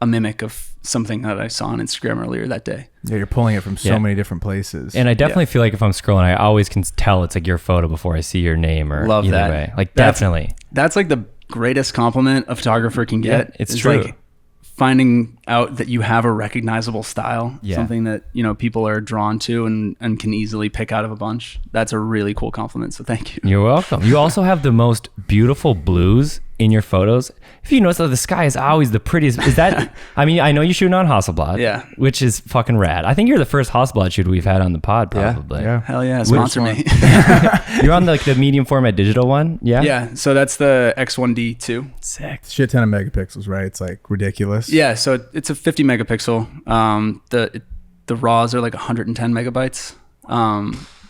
a mimic of something that I saw on Instagram earlier that day. Yeah, you're pulling it from so many different places. And I definitely feel like if I'm scrolling, I always can tell it's like your photo before I see your name or Love either that. way. Like definitely. That's like the greatest compliment a photographer can get. Yeah, it's is true. Like finding out that you have a recognizable style, Yeah. something that, people are drawn to and can easily pick out of a bunch. That's a really cool compliment. So thank you. You're welcome. You also have the most beautiful blues in your photos. If you notice, the sky is always the prettiest. Is that? I mean, I know you're shooting on Hasselblad, Yeah. which is fucking rad. I think you're the first Hasselblad shoot we've had on the pod, probably. Yeah. Hell yeah. Sponsor me. You're on the medium format digital one, yeah. Yeah. So that's the X1D2. Sick. Shit ton of megapixels, right? It's like ridiculous. Yeah. So it's a 50 megapixel. The RAWs are like 110 megabytes.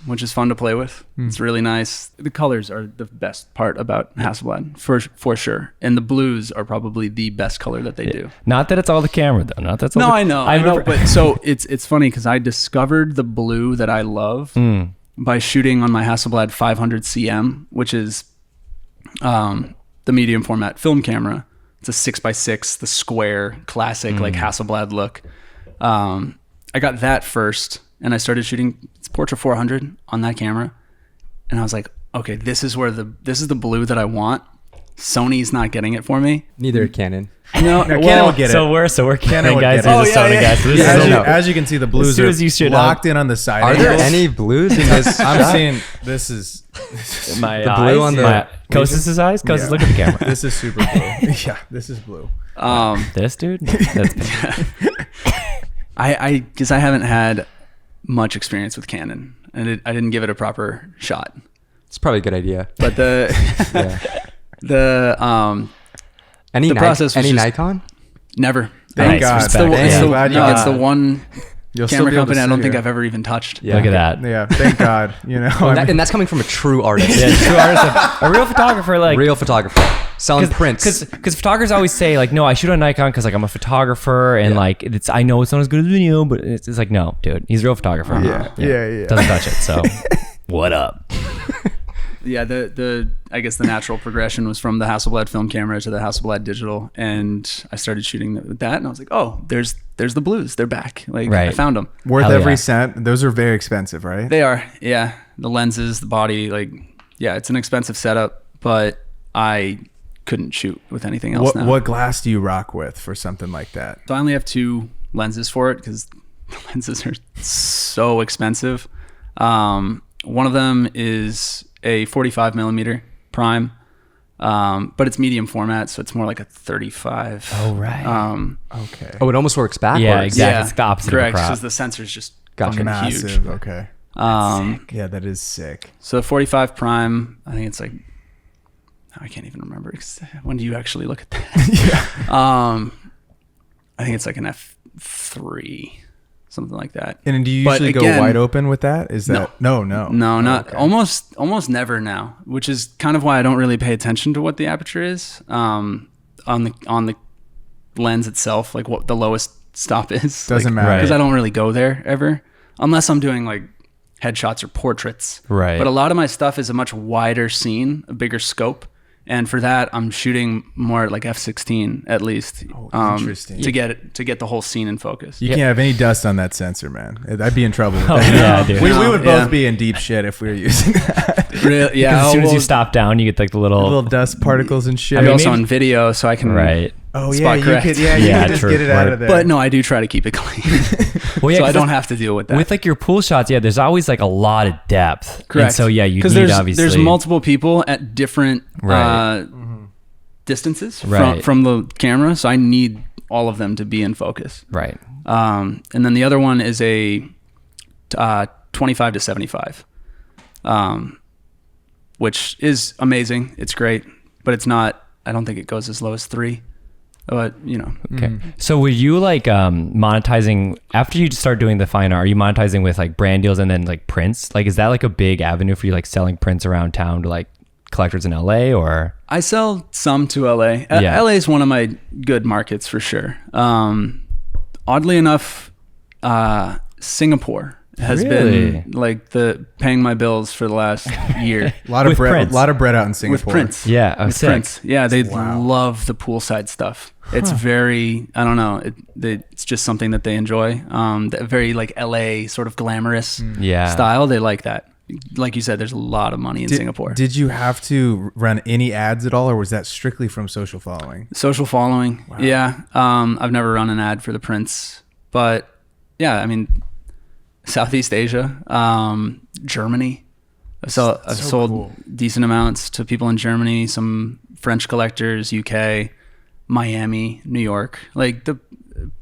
Which is fun to play with. It's really nice. The colors are the best part about Hasselblad for sure. And the blues are probably the best color that they do. Not that it's all the camera though. Not that's all. No, the, I know. But so it's funny because I discovered the blue that I love by shooting on my Hasselblad 500 CM, which is the medium format film camera. It's a 6x6, the square classic like Hasselblad look. I got that first. And I started shooting Portra 400 on that camera. And I was like, okay, this is the blue that I want. Sony's not getting it for me. Neither Canon. No, Canon well, will get it. So we're Canon would guys. get it. We're the Oh, yeah, Sony yeah. guys. So this Yeah, is as you can see, the blues soon are as you shoot locked in on the side. Are there angles. any blues in this? I'm shot? seeing this is my The eyes, blue on the- my Kostas' eyes. Kostas, Yeah. look at the camera. this is super blue. Yeah, this is blue. This dude. That's I guess I haven't had much experience with Canon, and I didn't give it a proper shot. It's probably a good idea. But Yeah. The process was any just- Nikon? never. Thank Nice. God. It's the, Respect. it's, Damn. the, Glad you no, got it's the it. one You'll still camera be able to company I sit don't think here. I've ever even touched. Yeah. Look at that. Yeah, thank God. You know, I mean, And that's coming from a true artist. Yeah, true artist, a real photographer, like Real photographer. Selling prints. Because photographers always say like, no, I shoot on Nikon because like I'm a photographer and Yeah. like it's I know it's not as good as video, but it's like no, dude, he's a real photographer. Yeah. Doesn't touch it. So what up? Yeah, the I guess the natural progression was from the Hasselblad film camera to the Hasselblad digital, and I started shooting with that, and I was like, oh, there's the blues, they're back. Like I Right. found them. worth Hell every yeah. cent. Those are very expensive, right? They are, yeah. The lenses, the body, like, yeah, it's an expensive setup, but I couldn't shoot with anything else now. What glass do you rock with for something like that? So I only have 2 lenses for it because the lenses are so expensive. One of them is a 45 millimeter prime, but it's medium format, so it's more like a 35. Oh right. Okay. Oh, it almost works backwards. Yeah, exactly. It's the opposite of a correct, crop. because the sensor's just Gotcha. fucking Massive. huge. Okay. Yeah, that is sick. So 45 prime, I think it's like, I can't even remember. When do you actually look at that? I think it's like an F3, something like that. And do you But usually again- go wide open with that? Is that no? No, Oh, not okay. almost never now, which is kind of why I don't really pay attention to what the aperture is on the lens itself, like what the lowest stop is. Doesn't like, matter. because I don't really go there ever, unless I'm doing like headshots or portraits. Right. But a lot of my stuff is a much wider scene, a bigger scope. And for that, I'm shooting more at like f/16 at least, interesting. to get the whole scene in focus. You can't have any dust on that sensor, man. I'd be in trouble with that. yeah, dude. We would Yeah. both be in deep shit if we were using that. Really, yeah. Because as soon as well, you stop down, you get like the Little little dust particles and shit. I'm mean, also maybe- on video, so I can right. Oh yeah, spot you correct. could. Yeah, Yeah, you could just true. get it out Right. of there. But no, I do try to keep it clean, Well, yeah, so I 'cause don't that's- have to deal with that. With like your pool shots, yeah, there's always like a lot of depth. Correct. And so yeah, you need there's obviously there's multiple people at different Right. distances Right. from the camera, so I need all of them to be in focus. Right. And then the other one is a 25 to 75, which is amazing. It's great, but it's not. I don't think it goes as low as 3. But you know, Okay. So were you like monetizing after you start doing the fine art? Are you monetizing with like brand deals and then like prints? Like, is that like a big avenue for you, like selling prints around town to like collectors in LA or? I sell some to LA. Yeah. LA is one of my good markets for sure. Oddly enough, Singapore has Really? been like the paying my bills for the last year a lot of With bread. prints. A lot of bread out in Singapore. with prints. Yeah, oh, with sick. prints. Yeah, they Wow. love the poolside stuff. It's very, I don't know, it's just something that they enjoy. Very like LA sort of glamorous Yeah. style. They like that. Like you said, there's a lot of money in Singapore. Did you have to run any ads at all, or was that strictly from social following? Social following. Yeah. I've never run an ad for the prints, but yeah, I mean, Southeast Asia, Germany. I've sold cool. decent amounts to people in Germany, some French collectors, UK, Miami, New York, like the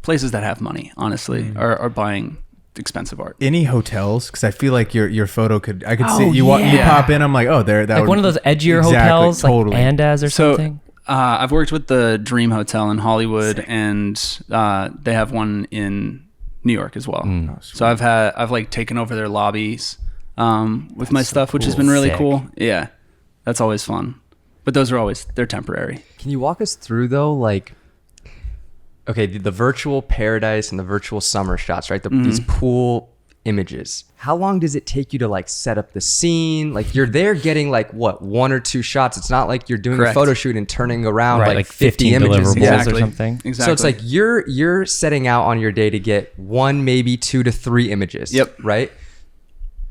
places that have money, honestly, are buying expensive art. Any hotels? Because I feel like your photo I could see Oh, you you yeah. pop in. I'm like, oh, there. That Like would, one of those edgier Exactly, hotels, totally. like Andaz or So something. I've worked with the Dream Hotel in Hollywood, and they have one in New York as well. So I've like taken over their lobbies with my stuff, which has been really Sick. cool. Yeah, that's always fun. But they're temporary. Can you walk us through though, like, okay, the virtual paradise and the virtual summer shots, right? These pool images. How long does it take you to like set up the scene? Like you're there getting like what, 1 or 2 shots. It's not like you're doing Correct. a photo shoot and turning around Right, like like 50 15 images. deliverables Exactly. or something. Exactly. So it's like you're setting out on your day to get 1, maybe 2 to 3 images. Yep. Right.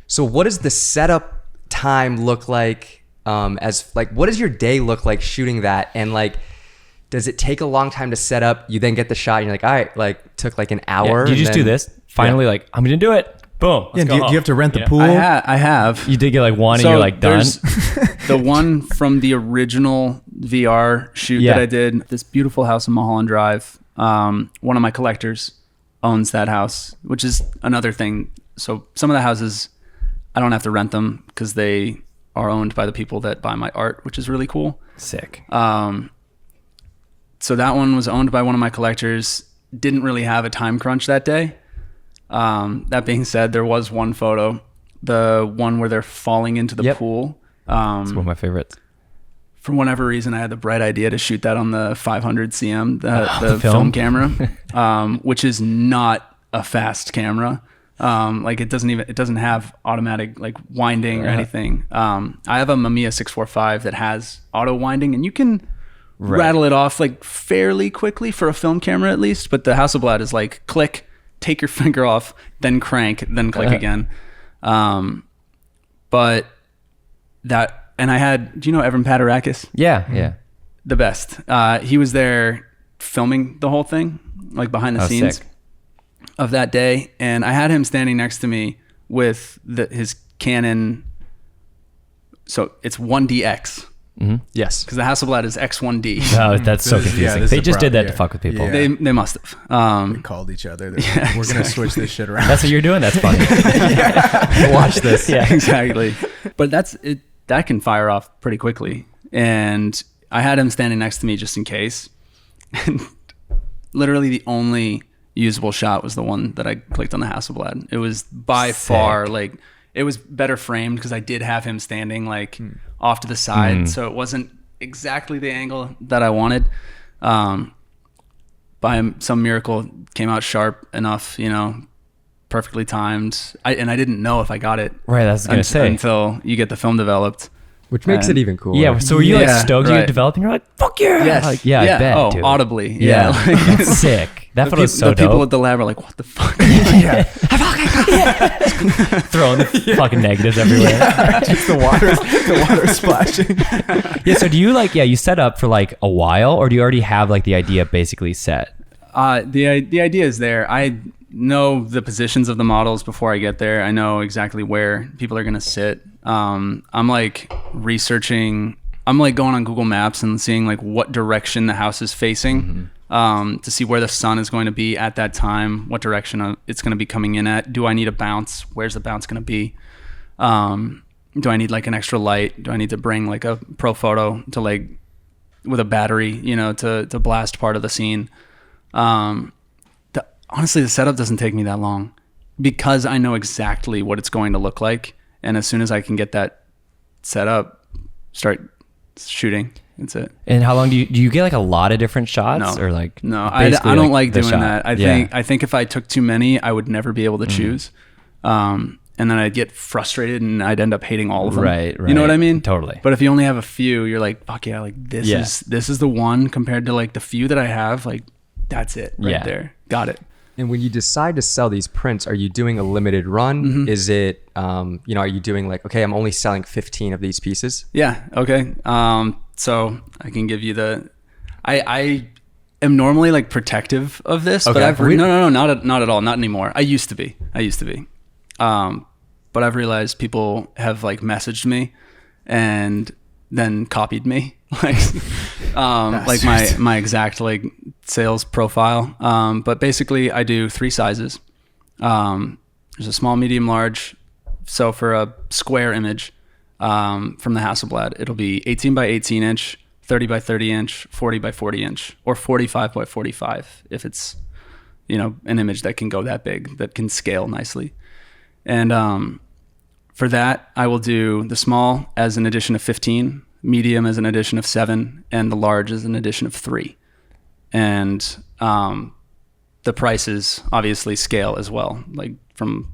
So what does the setup time look like as like, what does your day look like shooting that? And like, does it take a long time to set up? You then get the shot and you're like, all right, like took like an hour. Yeah. Do you just do this? Finally, like, I'm going to do it. Boom. Yeah, do you have to rent the pool? I have. You did get like one and you're like done. The one from the original VR shoot that I did, this beautiful house in Mulholland Drive. One of my collectors owns that house, which is another thing. So some of the houses, I don't have to rent them because they are owned by the people that buy my art, which is really cool. Sick. So that one was owned by one of my collectors. Didn't really have a time crunch that day. That being said, there was one photo, the one where they're falling into the pool. It's one of my favorites. For whatever reason, I had the bright idea to shoot that on the 500 CM, the film camera, which is not a fast camera. Like it doesn't have automatic like winding or anything. I have a Mamiya 645 that has auto winding, and you can rattle it off like fairly quickly for a film camera at least. But the Hasselblad is like click, take your finger off, then crank, then click again. But that. And I had, do you know Evan Paterakis? Yeah. The best. He was there filming the whole thing, like behind the scenes of that day. And I had him standing next to me with his Canon. So it's 1DX. Mm-hmm. Yes. Because the Hasselblad is X1D. Oh, that's so confusing. They just did that to fuck with people. They must have. They called each other. We're going to switch this shit around. That's what you're doing? That's funny. Watch this. Yeah, exactly. But that's it. That can fire off pretty quickly. And I had him standing next to me just in case. And literally the only usable shot was the one that I clicked on the Hasselblad. It was by far like, it was better framed because I did have him standing like off to the side. So it wasn't exactly the angle that I wanted. By some miracle came out sharp enough, perfectly timed. I didn't know if I got it. Right, I was gonna say until you get the film developed, which makes it even cooler. Yeah. So were you like stoked you developed, and you're like, "Fuck yeah!" Yes. Like, I bet. Oh, dude. audibly. Yeah. That's sick. That photo was so the people dope. at the lab are like, "What the fuck?" Throwing the fucking negatives everywhere. Just the water splashing. Yeah. So do you you set up for like a while, or do you already have like the idea basically set? The idea is there. I know the positions of the models before I get there. I know exactly where people are going to sit. I'm like researching, I'm like going on Google Maps and seeing like what direction the house is facing, to see where the sun is going to be at that time, what direction it's going to be coming in at. Do I need a bounce? Where's the bounce going to be? Do I need like an extra light? Do I need to bring like a pro photo to like with a battery, to blast part of the scene? Honestly, the setup doesn't take me that long because I know exactly what it's going to look like. And as soon as I can get that set up, start shooting. That's it. And how long do you get like a lot of different shots or like? No, I don't like doing that. I think if I took too many, I would never be able to choose. And then I'd get frustrated and I'd end up hating all of them. Right. You know what I mean? Totally. But if you only have a few, you're like, fuck yeah, like this is the one compared to like the few that I have, like that's it right there. Got it. And when you decide to sell these prints, are you doing a limited run? Is it, are you doing like, okay, I'm only selling 15 of these pieces? Yeah. Okay. So I can give you I am normally like protective of this, but no, not at all. Not anymore. I used to be. But I've realized people have like messaged me and then copied me. Like my exact like sales profile. But basically I do 3 sizes. There's a small, medium, large. So for a square image, from the Hasselblad, it'll be 18 by 18 inch, 30 by 30 inch, 40 by 40 inch, or 45 by 45. If it's, an image that can go that big, that can scale nicely. And, for that, I will do the small as an addition of 15, medium as an addition of 7, and the large as an addition of 3. And the prices obviously scale as well, like from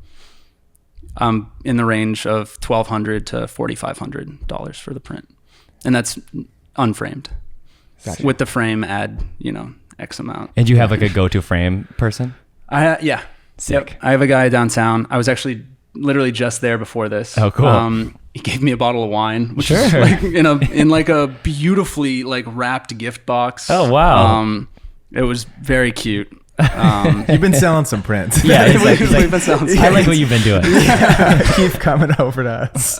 in the range of $1,200 to $4,500 for the print, and that's unframed. Gotcha. With the frame, add X amount. And do you have like a go-to frame person? Sick. Yep. I have a guy downtown. I was actually literally just there before this. Oh, cool. he gave me a bottle of wine, which Sure. is like in like a beautifully like wrapped gift box. Oh, wow. It was very cute. You've been selling some prints. Yeah, he's like, We've been selling I like what you've been doing. Keep coming over to us.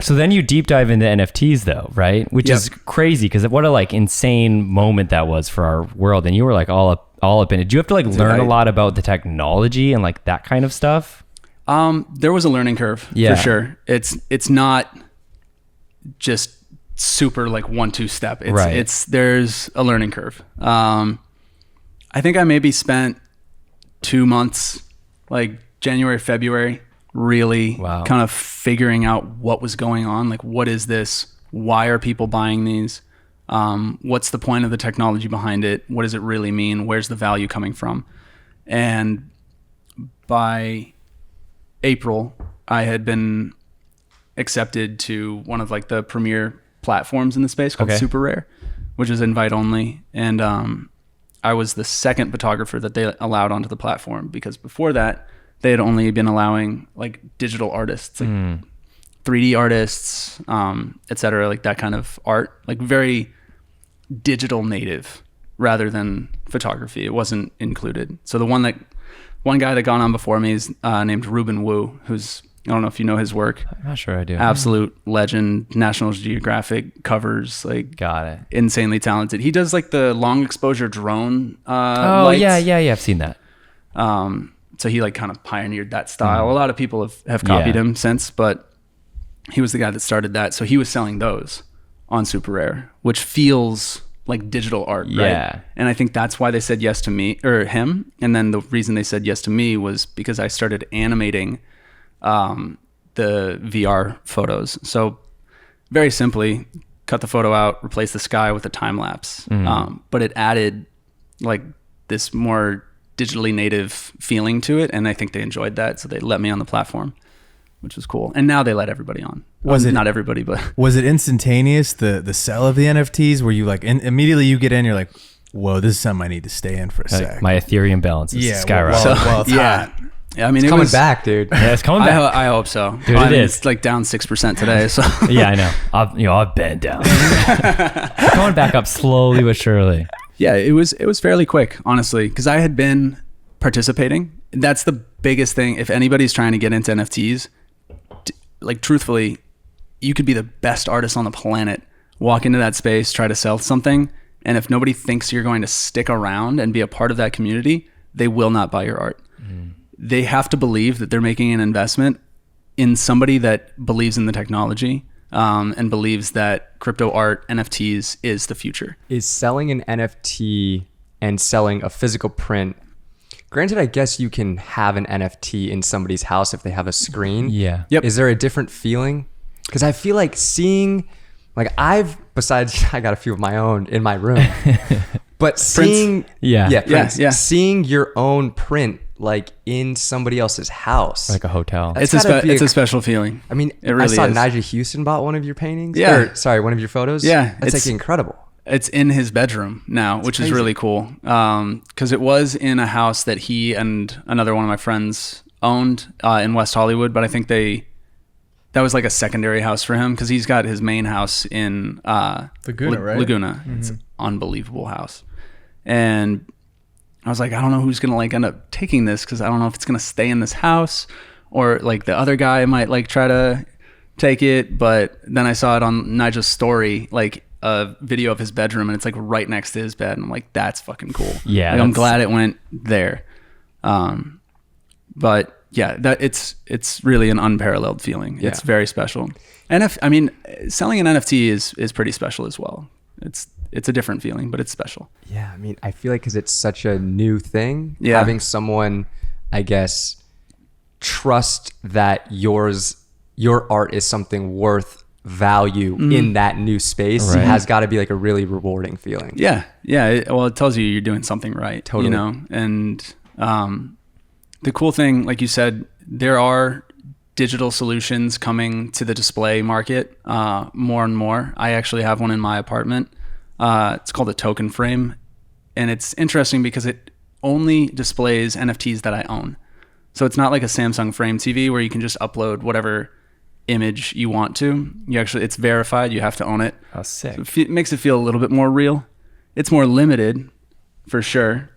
So then you deep dive into NFTs though, right? Which is crazy because what a like insane moment that was for our world. And you were like all up in it. Did you have to like learn a lot about the technology and like that kind of stuff? There was a learning curve for sure. It's not just super like 1-2 step. There's a learning curve. I think I maybe spent 2 months, like January, February, really kind of figuring out what was going on. Like, what is this? Why are people buying these? What's the point of the technology behind it? What does it really mean? Where's the value coming from? And by April, I had been accepted to one of like the premier platforms in the space called Super Rare, which is invite only. And I was the second photographer that they allowed onto the platform, because before that they had only been allowing like digital artists, like 3D artists, etc., like that kind of art, like very digital native rather than photography. It wasn't included. So the one guy that got on before me is named Ruben Wu, who's, I don't know if you know his work. I'm not sure I do. Absolute legend, National Geographic covers, like Got it. insanely talented. He does like the long exposure drone Oh, lights. yeah. I've seen that. So he like kind of pioneered that style. A lot of people have copied him since, but he was the guy that started that. So he was selling those on Super Rare, which feels like digital art, Yeah. right? And I think that's why they said yes to me or him. And then the reason they said yes to me was because I started animating the VR photos. So very simply, cut the photo out, replace the sky with a time lapse. But it added like this more digitally native feeling to it, and I think they enjoyed that, so they let me on the platform, which was cool. And now they let everybody on. Was it not everybody, but was it instantaneous, the sell of the NFTs? Were you like immediately you get in, you're like, whoa, this is something I need to stay in for a sec. My Ethereum balance is skyrocketing. Well, it's hot. Yeah, I mean, It's coming back, dude. Yeah, it's coming back. I hope so. Dude, it is. It's like down 6% today. So Yeah, I know. I've been down. It's going back up slowly but surely. yeah, it was fairly quick, honestly, because I had been participating. That's the biggest thing. If anybody's trying to get into NFTs, like truthfully, you could be the best artist on the planet, walk into that space, try to sell something, and if nobody thinks you're going to stick around and be a part of that community, they will not buy your art. They have to believe that they're making an investment in somebody that believes in the technology, and believes that crypto art, NFTs, is the future. Is selling an NFT and selling a physical print, granted, I guess you can have an NFT in somebody's house if they have a screen. Yeah. Yep. Is there a different feeling? Because I feel like seeing, like besides I got a few of my own in my room, but seeing, prints, seeing your own print like in somebody else's house, Like a hotel. It's a special feeling. I mean, it really I saw is. Nigel Houston bought one of your paintings. Yeah. One of your photos. Yeah, That's it's like incredible. It's in his bedroom now, which is really cool. Because it was in a house that he and another one of my friends owned in West Hollywood, but I think that was like a secondary house for him, because he's got his main house in Laguna, right? Laguna. It's an unbelievable house. And I was like, I don't know who's gonna like end up taking this, because I don't know if it's gonna stay in this house or like the other guy might like try to take it. But then I saw it on Nigel's story, like a video of his bedroom, and it's like right next to his bed, and I'm like, that's fucking cool. Yeah, like, I'm glad it went there. But yeah, that it's really an unparalleled feeling. It's very special. And selling an NFT is pretty special as well. It's a different feeling, but it's special. Yeah, I mean, I feel like because it's such a new thing, Yeah. having someone, I guess, trust that your art is something worth value in that new space has got to be like a really rewarding feeling. Yeah. It tells you you're doing something right. Totally. You know, and the cool thing, like you said, there are digital solutions coming to the display market more and more. I actually have one in my apartment. It's called a token frame, and it's interesting because it only displays NFTs that I own. So it's not like a Samsung Frame TV where you can just upload whatever image you want to. It's verified. You have to own it. Oh, sick. So it makes it feel a little bit more real. It's more limited for sure.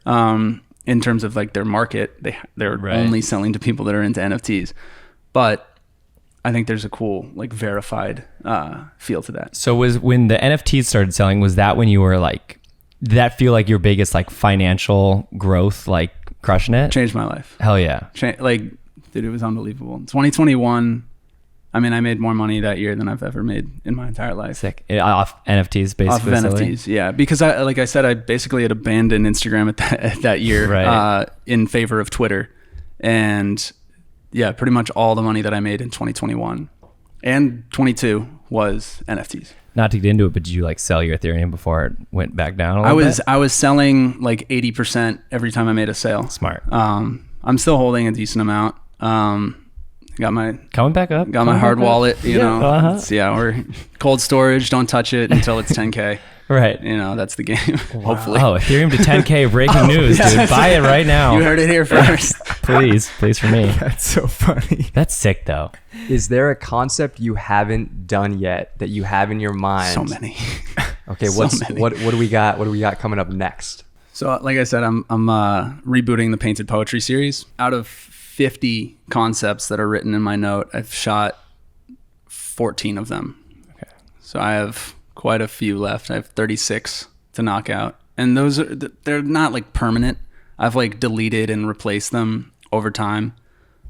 In terms of like their market, they're Right. only selling to people that are into NFTs. But I think there's a cool like verified feel to that. So when the NFTs started selling, was that when you were like, did that feel like your biggest like financial growth, like crushing it? Changed my life. Hell yeah. Like, dude, it was unbelievable. 2021. I mean, I made more money that year than I've ever made in my entire life. Sick. Off NFTs, basically. Off of NFTs, yeah. Because like I said, I basically had abandoned Instagram at that year Right. In favor of Twitter. And yeah, pretty much all the money that I made in 2021 and 22 was NFTs. Not to get into it, but did you like sell your Ethereum before it went back down a little bit? I was selling like 80% every time I made a sale. Smart. I'm still holding a decent amount. Got my Coming back up. my hard wallet, you know. Uh-huh. We're cold storage. Don't touch it until it's 10K. Right. You know, that's the game. Hopefully. Oh, Ethereum to 10K breaking news, dude. Buy it right now. You heard it here first. Please for me. That's so funny. That's sick though. Is there a concept you haven't done yet that you have in your mind? So many. Okay, So what many. what do we got? What do we got coming up next? So, like I said, I'm rebooting the Painted Poetry series. Out of 50 concepts that are written in my note, I've shot 14 of them. Okay. So I have quite a few left. I have 36 to knock out, and they're not like permanent. I've like deleted and replaced them over time,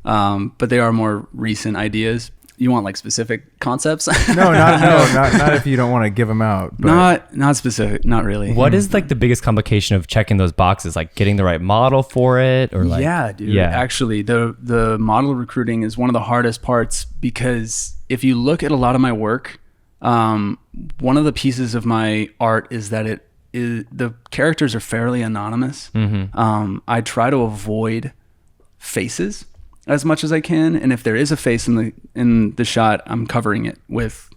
but they are more recent ideas. You want like specific concepts? No, not if you don't want to give them out. But Not specific. Not really. What is like the biggest complication of checking those boxes? Like getting the right model for it, or like Yeah, dude. Yeah. Actually, the model recruiting is one of the hardest parts, because if you look at a lot of my work, one of the pieces of my art is that the characters are fairly anonymous. Mm-hmm. I try to avoid faces as much as I can, and if there is a face in the shot, I'm covering it with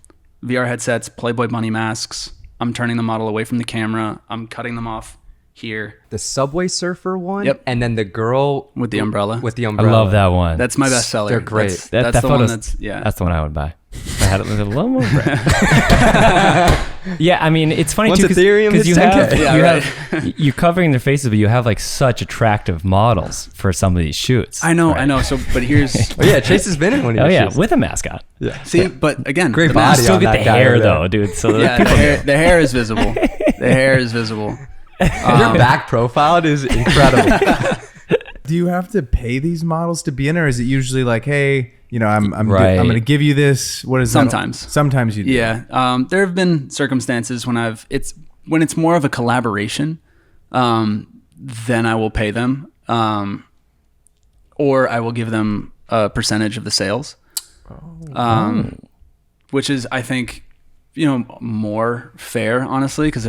VR headsets, Playboy bunny masks. I'm turning the model away from the camera. I'm cutting them off here. The Subway Surfer one? Yep. And then the girl With the umbrella. With the I umbrella. love that one. That's my best seller. They're great. That's that the one photo's- that's That's the one I would buy. If I had it with a little more bread. Yeah, I mean, it's funny Once too Ethereum because hits you 10K. have Yeah, you right. have you're covering their faces, but you have like such attractive models for some of these shoots. I know. Right? So, but here's Oh yeah, Chase has been in one of Oh your yeah, shoots. with a mascot. Yeah. see, but again, Great the body mask- Still on get that the guy hair right though, there. dude. So Yeah, the hair is visible. The hair is visible. Your back profile is incredible. do you have to pay these models to be in, or is it usually like, hey, you know, I'm Right. going to give you this? What is Sometimes. that? Sometimes you do. Yeah. There have been circumstances when when it's more of a collaboration, then I will pay them, or I will give them a percentage of the sales, which is, I think, more fair, honestly, because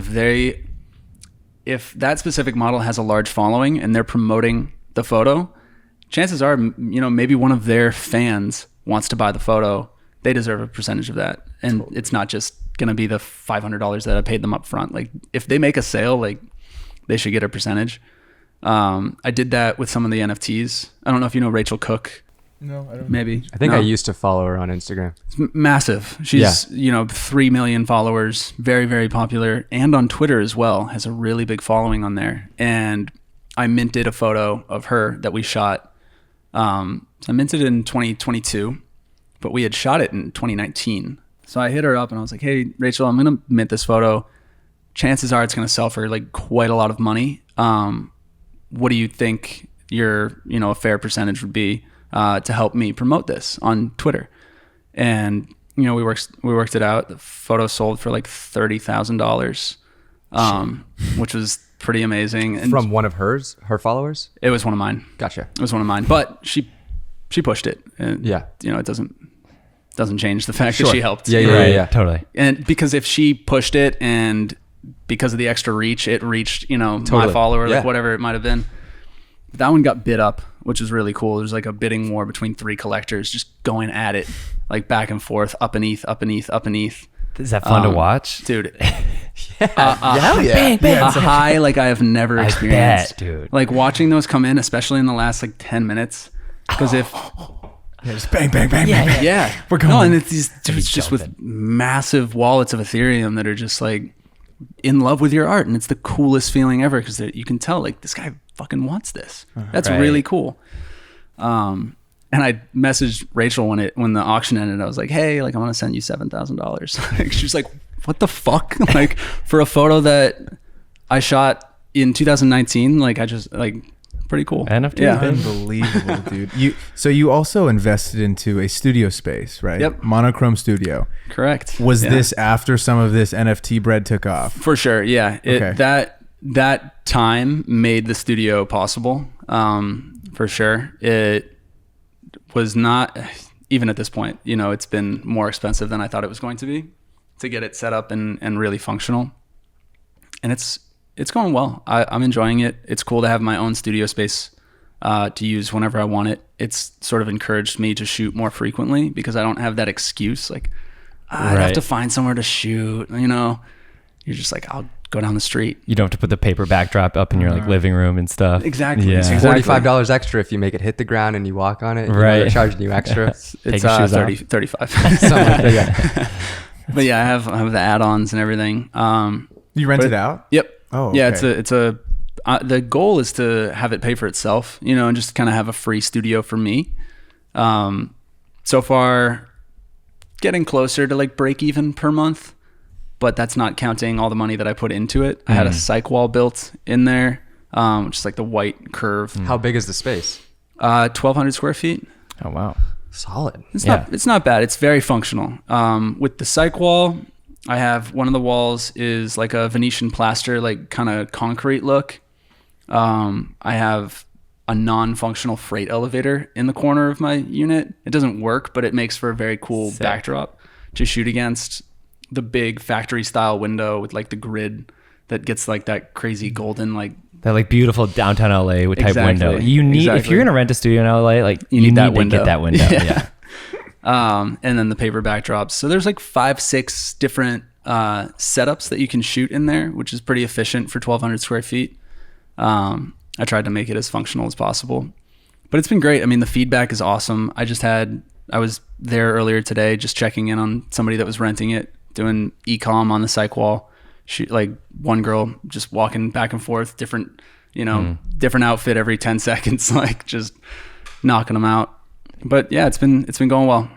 if that specific model has a large following and they're promoting the photo, chances are, maybe one of their fans wants to buy the photo. They deserve a percentage of that. And it's not just going to be the $500 that I paid them up front. Like, if they make a sale, like, they should get a percentage. I did that with some of the NFTs. I don't know if you know Rachel Cook. No, I don't. Maybe. I think No. I used to follow her on Instagram. It's massive. She's, 3 million followers, very, very popular. And on Twitter as well, has a really big following on there. And I minted a photo of her that we shot. So I minted it in 2022, but we had shot it in 2019. So I hit her up and I was like, hey, Rachel, I'm going to mint this photo. Chances are it's going to sell for like quite a lot of money. What do you think your, a fair percentage would be to help me promote this on Twitter? And, we worked it out. The photo sold for like $30,000, which was pretty amazing. And From one of her followers? it was one of mine. Gotcha. It was one of mine, but she pushed it. And, Yeah. it doesn't change the fact that she helped. Yeah, Right, yeah. totally. And because if she pushed it and because of the extra reach, it reached, my Totally. follower, Yeah. like whatever it might've been. That one got bid up, which is really cool. There's like a bidding war between 3 collectors just going at it, like back and forth, up and ETH. Is that fun to watch? Dude. Hell yeah. A high like I have never experienced. bet, dude. Like watching those come in, especially in the last like 10 minutes. Because if Yeah, just bang, bang, bang, bang, bang. Yeah. We're going. No, and it's these dudes just jumping. with massive wallets of Ethereum that are just like in love with your art. And it's the coolest feeling ever because you can tell like this guy fucking wants this. That's Right. really cool. And I messaged Rachel when the auction ended. I was like, hey, like I want to send you $7,000. Like, she's like, what the fuck? Like for a photo that I shot in 2019, like I just like pretty cool. NFT, yeah. baby. Unbelievable, dude. So you also invested into a studio space, right? Yep. Monochrome Studio. Correct. Was Yeah. this after some of this NFT bread took off? For sure, yeah. That time made the studio possible. For sure, it was not even at this point. You know, it's been more expensive than I thought it was going to be to get it set up and really functional. And it's going well. I'm enjoying it. It's cool to have my own studio space to use whenever I want it. It's sort of encouraged me to shoot more frequently because I don't have that excuse like I have Right. to find somewhere to shoot. You know, you're just like I'll go down the street. You don't have to put the paper backdrop up in your like living room and stuff. Exactly. Yeah. Exactly. $45 extra if you make it hit the ground and you walk on it. Right. They're charging you extra. It's your shoes 30, off. 35. Something like that, yeah. But yeah, I have the add-ons and everything. You rent But- it out? Yep. Oh, yeah. okay. It's a the goal is to have it pay for itself, you know, and just kind of have a free studio for me. So far, getting closer to like break even per month, but that's not counting all the money that I put into it. I had a cyc wall built in there, which is like the white curve, How big is the space? 1,200 square feet. Oh wow. Solid. It's not bad. It's very functional. With the cyc wall, I have one of the walls is like a Venetian plaster, like kind of concrete look. I have a non-functional freight elevator in the corner of my unit. It doesn't work, but it makes for a very cool backdrop to shoot against. The big factory style window with like the grid that gets like that crazy golden like That like beautiful downtown LA type Exactly. window. You need if Exactly. you're gonna rent a studio in LA, like You need that to window. get that window. Yeah. Yeah. and then the paper backdrops. So there's like 5-6 different setups that you can shoot in there, which is pretty efficient for 1,200 square feet. I tried to make it as functional as possible, but it's been great. I mean, the feedback is awesome. I was there earlier today, just checking in on somebody that was renting it, doing e-com on the cyc wall. Like one girl just walking back and forth, different outfit every 10 seconds, like just knocking them out. But yeah, it's been going well.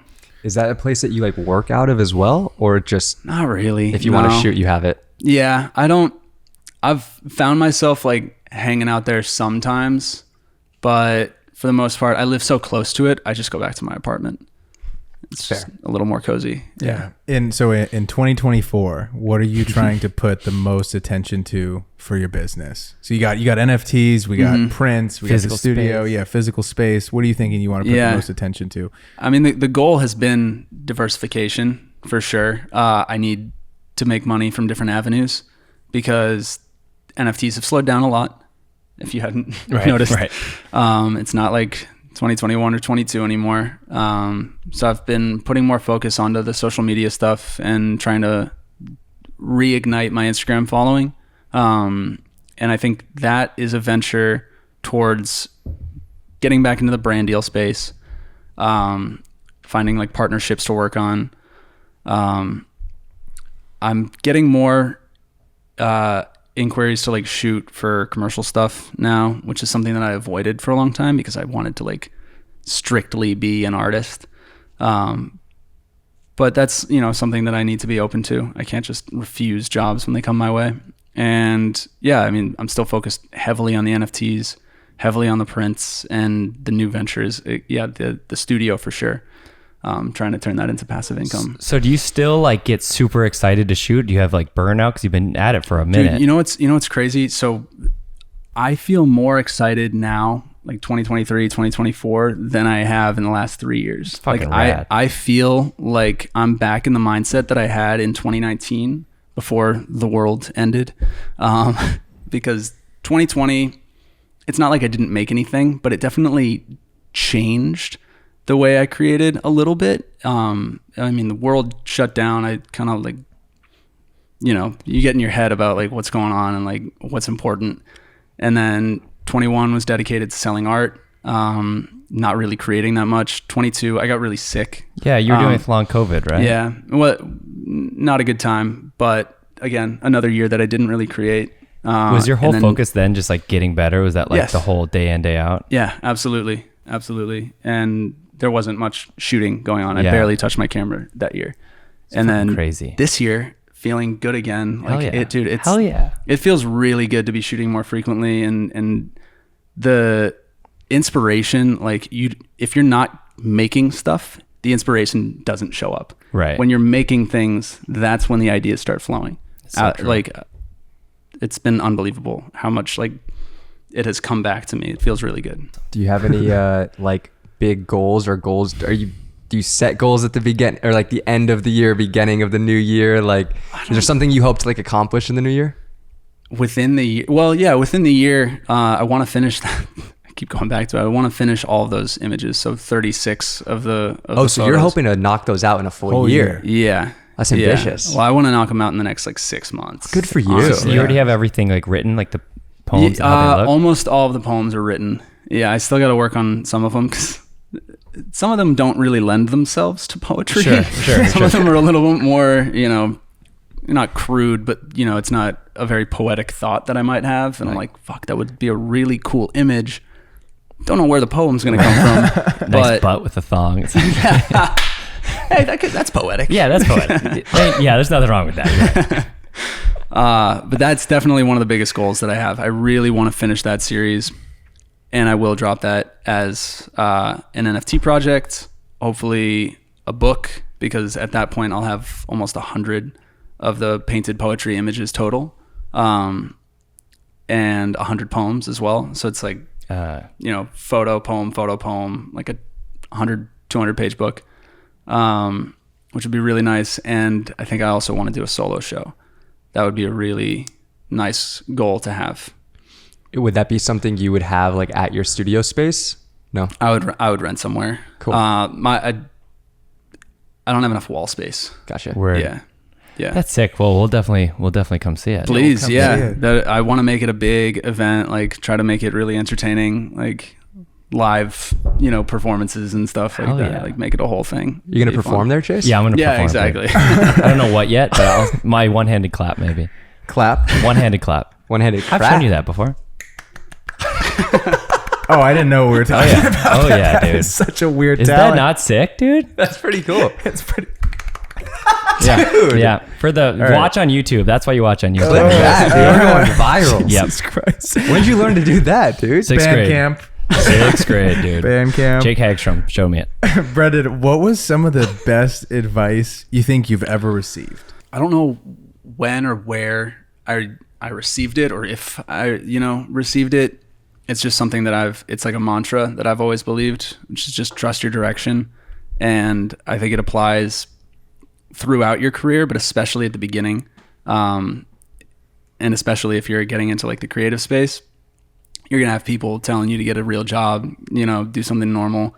Is that a place that you like work out of as well? Or just Not really. if you want to shoot, you have it? Yeah, I've found myself like hanging out there sometimes, but for the most part, I live so close to it, I just go back to my apartment. It's just a little more cozy. Yeah. And so in 2024, what are you trying to put the most attention to for your business? So you got NFTs, we got prints, we Physical got the studio, space. Physical space. What are you thinking you want to put the most attention to? I mean, the goal has been diversification for sure. I need to make money from different avenues because NFTs have slowed down a lot. If you hadn't noticed, it's not like 2021 or 22 anymore. So I've been putting more focus onto the social media stuff and trying to reignite my Instagram following. And I think that is a venture towards getting back into the brand deal space, finding like partnerships to work on. I'm getting more inquiries to like shoot for commercial stuff now, which is something that I avoided for a long time because I wanted to like strictly be an artist. But that's, something that I need to be open to. I can't just refuse jobs when they come my way. And yeah, I mean, I'm still focused heavily on the NFTs, heavily on the prints and the new ventures. The studio for sure. Trying to turn that into passive income. So do you still like get super excited to shoot? Do you have like burnout because you've been at it for a minute? Dude, you know what's crazy? So I feel more excited now, like 2023, 2024, than I have in the last 3 years. Fucking like rad. I feel like I'm back in the mindset that I had in 2019 before the world ended. Because 2020, it's not like I didn't make anything, but it definitely changed the way I created a little bit. I mean, the world shut down. I kind of like, you get in your head about like what's going on and like what's important. And then 21 was dedicated to selling art. Not really creating that much. 22, I got really sick. Yeah, you were doing it long COVID, right? Yeah, well, not a good time, but again, another year that I didn't really create. Was your whole focus then just like getting better? Was that like Yes. the whole day in, day out? Yeah, absolutely. And there wasn't much shooting going on. I Yeah. barely touched my camera that year. And then crazy. this year, feeling good again. Hell Like yeah. it's Hell yeah. It feels really good to be shooting more frequently, and the inspiration, like if you're not making stuff, the inspiration doesn't show up. Right. When you're making things, that's when the ideas start flowing. So true. Like it's been unbelievable how much like it has come back to me. It feels really good. Do you have any like big goals or goals? Do you set goals at the beginning or like the end of the year, beginning of the new year? Like, is there something you hope to like accomplish in the new year? Within the year, within the year, I want to finish that. I keep going back to it. I want to finish all of those images. So 36 of the So you're hoping to knock those out in a full Whole year. Yeah. That's ambitious. Yeah. Well, I want to knock them out in the next like 6 months. Good for you. honestly. You already have everything like written, like the poems and how they look? Almost all of the poems are written. Yeah, I still got to work on some of them because some of them don't really lend themselves to poetry. Sure, Some of them are a little bit more, not crude, but it's not a very poetic thought that I might have. And I'm like, fuck, that would be a really cool image. Don't know where the poem's going to come from. Nice butt with a thong. Hey, that's poetic. Yeah, that's poetic. Yeah, there's nothing wrong with that. Right. But that's definitely one of the biggest goals that I have. I really want to finish that series, and I will drop that as an NFT project, hopefully a book, because at that point I'll have almost 100 of the painted poetry images total, and 100 poems as well. So it's like, photo, poem, like a 100, 200 page book, which would be really nice. And I think I also want to do a solo show. That would be a really nice goal to have. Would that be something you would have like at your studio space? No, I would rent somewhere. Cool. I don't have enough wall space. Gotcha. Word. Yeah. That's sick. Well, we'll definitely come see it. Please, come yeah. see it. I want to make it a big event. Like try to make it really entertaining. Like live, performances and stuff like Hell that. yeah. Like make it a whole thing. You gonna It'd be perform fun. there, Chase? Yeah, I'm gonna Yeah, perform. exactly. I don't know what yet, but my one-handed clap maybe. Clap. One-handed clap. One-handed I've crap. shown you that before. Oh, I didn't know we were talking about Oh yeah, that. dude. It's such a weird Is talent. that not sick, dude? That's pretty cool. It's pretty. Yeah. Dude. Yeah. For the right. watch on YouTube. That's why you watch on YouTube. Look at that, dude. You're going viral. Yep. Jesus Christ. When did you learn to do that, dude? Sixth Band grade. camp. Sixth grade, dude. Band camp. Jake Hagstrom showed me it. Brendan, what was some of the best advice you think you've ever received? I don't know when or where I received it, or if I, received it. It's just something that it's like a mantra that I've always believed, which is just trust your direction. And I think it applies throughout your career, but especially at the beginning. And especially if you're getting into like the creative space, you're going to have people telling you to get a real job, do something normal,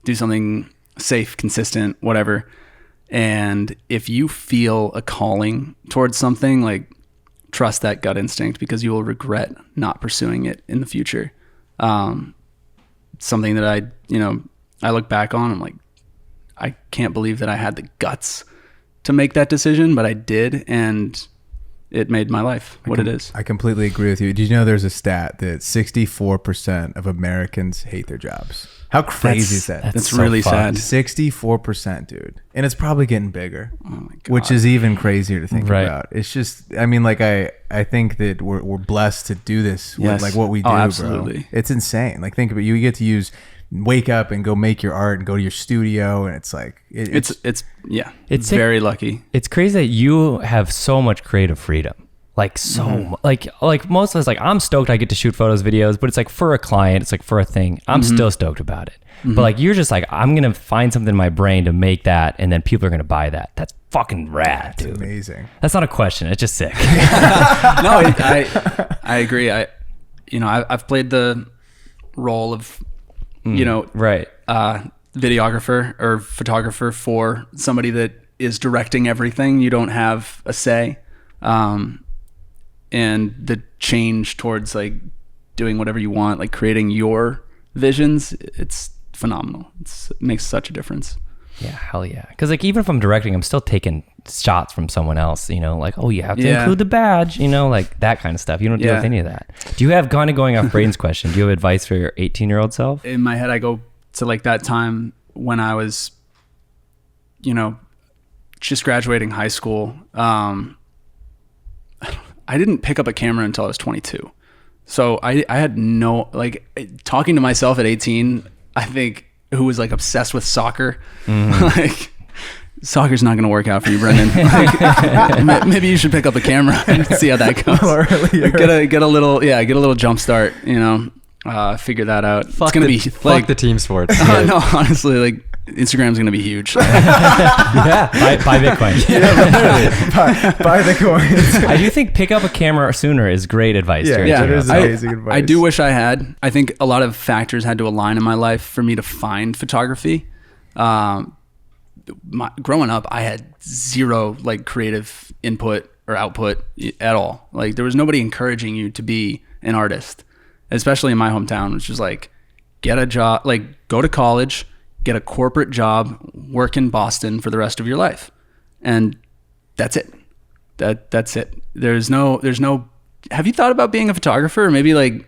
do something safe, consistent, whatever. And if you feel a calling towards something, like trust that gut instinct, because you will regret not pursuing it in the future. Something that I look back on, I'm like, I can't believe that I had the guts to make that decision, but I did. And it made my life what it is. I completely agree with you. Did you know there's a stat that 64% of Americans hate their jobs? How crazy is that? That's so really fucked. sad. 64%, dude. And it's probably getting bigger, Oh my God. which is even crazier to think Right. about. It's just, I think that we're blessed to do this, Yes. like what we do, Oh, bro. absolutely. It's insane. Like think about it. You get to wake up and go make your art and go to your studio, and it's like, It's It's very lucky. It's crazy that you have so much creative freedom. Like like most of us, like I'm stoked I get to shoot photos, videos, but it's like for a client, it's like for a thing. I'm still stoked about it. But like you're just like, I'm gonna find something in my brain to make that, and then people are gonna buy that. That's fucking rad, it's dude. amazing. That's not a question. It's just sick. No, I agree. I've played the role of, Right. videographer or photographer for somebody that is directing everything. You don't have a say. And the change towards like doing whatever you want, like creating your visions, it's phenomenal. It makes such a difference. Yeah, hell yeah. Because like even if I'm directing, I'm still taking shots from someone else, you know, like, oh, you have to include the badge, you know, like that kind of stuff. You don't deal with any of that. Do you have, kind of going off Braden's question, do you have advice for your 18-year-old self? In my head, I go to like that time when I was, you know, just graduating high school. I didn't pick up a camera until I was 22. So I had no, like, talking to myself at 18, I think, who was like obsessed with soccer. Like, soccer's not going to work out for you, Brendan. Like, maybe you should pick up a camera and see how that goes. Get a little jump start, you know, figure that out. It's going to be like the team sports. No, honestly, like Instagram's going to be huge. Yeah. Buy Bitcoin. Buy the coins. I do think pick up a camera sooner is great advice. Yeah, that is amazing advice. I do wish I had. I think a lot of factors had to align in my life for me to find photography. Growing up, I had zero like creative input or output at all. Like there was nobody encouraging you to be an artist, especially in my hometown, which was like, get a job, like go to college, get a corporate job, work in Boston for the rest of your life. And that's it. That's it. There's no, have you thought about being a photographer or maybe like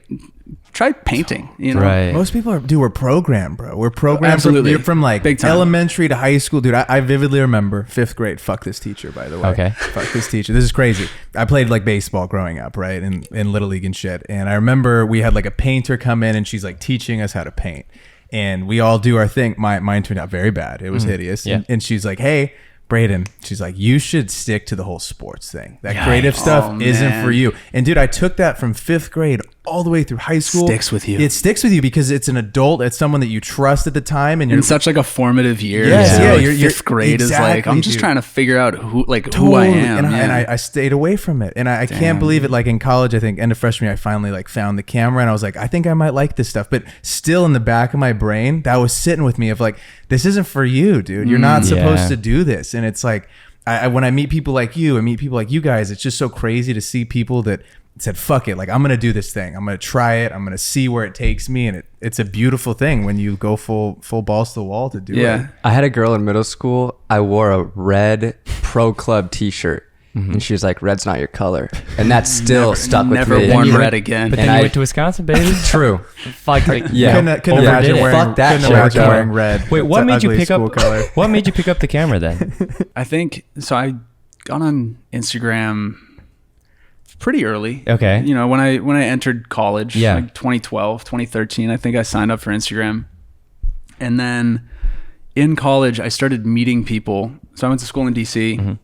try painting, you know? Right. Most people we're programmed, bro. We're programmed Absolutely. from like Big time. elementary to high school. Dude, I vividly remember 5th grade. Fuck this teacher, by the way. Okay. Fuck this teacher. This is crazy. I played like baseball growing up, right? In Little League and shit. And I remember we had like a painter come in and she's like teaching us how to paint. And we all do our thing. Mine turned out very bad. It was hideous. Yeah. And she's like, hey, Braden, she's like, you should stick to the whole sports thing. That creative stuff isn't for you. And dude, I took that from 5th grade all the way through high school. Sticks with you. It sticks with you because it's an adult. It's someone that you trust at the time. And you're in such like a formative year. Yes, so, yeah, like you're 5th grade is like, I'm just dude. trying to figure out who I am. And I stayed away from it. And I can't believe it. Like in college, I think end of freshman year, I finally like found the camera and I was like, I think I might like this stuff. But still in the back of my brain, that was sitting with me of like, this isn't for you, dude. You're not supposed to do this. And it's like, when I meet people like you and meet people like you guys, it's just so crazy to see people that said, fuck it. Like, I'm going to do this thing. I'm going to try it. I'm going to see where it takes me. And it's a beautiful thing when you go full balls to the wall to do it. I had a girl in middle school. I wore a red Pro Club t-shirt. And she was like, red's not your color. And that still stuck with me. Never worn red again. But then you went to Wisconsin, baby. True. Fuck, Yeah. Couldn't imagine it. wearing, Fuck that couldn't shit, imagine bro. wearing red. Wait, what It's an made you ugly pick school up? color. What made you pick up the camera then? I think so. I got on Instagram pretty early. Okay. You know, when I entered college, Yeah. like 2012, 2013, I think I signed up for Instagram. And then in college, I started meeting people. So I went to school in DC,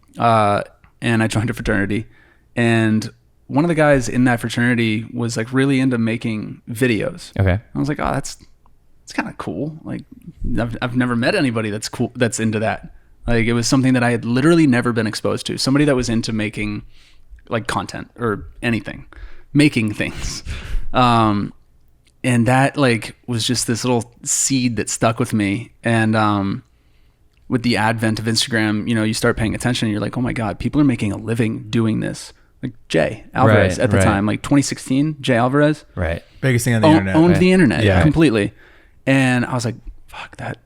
and I joined a fraternity. And one of the guys in that fraternity was like really into making videos. Okay. I was like, oh, it's kind of cool. Like I've never met anybody that's cool, that's into that. Like it was something that I had literally never been exposed to. Somebody that was into making like content or anything, making things. And that like was just this little seed that stuck with me. And with the advent of Instagram, you know, you start paying attention and you're like, oh my God, people are making a living doing this. Like Jay Alvarez at the time, like 2016, Jay Alvarez. Right. Biggest thing on the internet. Owned right? the internet Yeah. completely. And I was like, fuck, that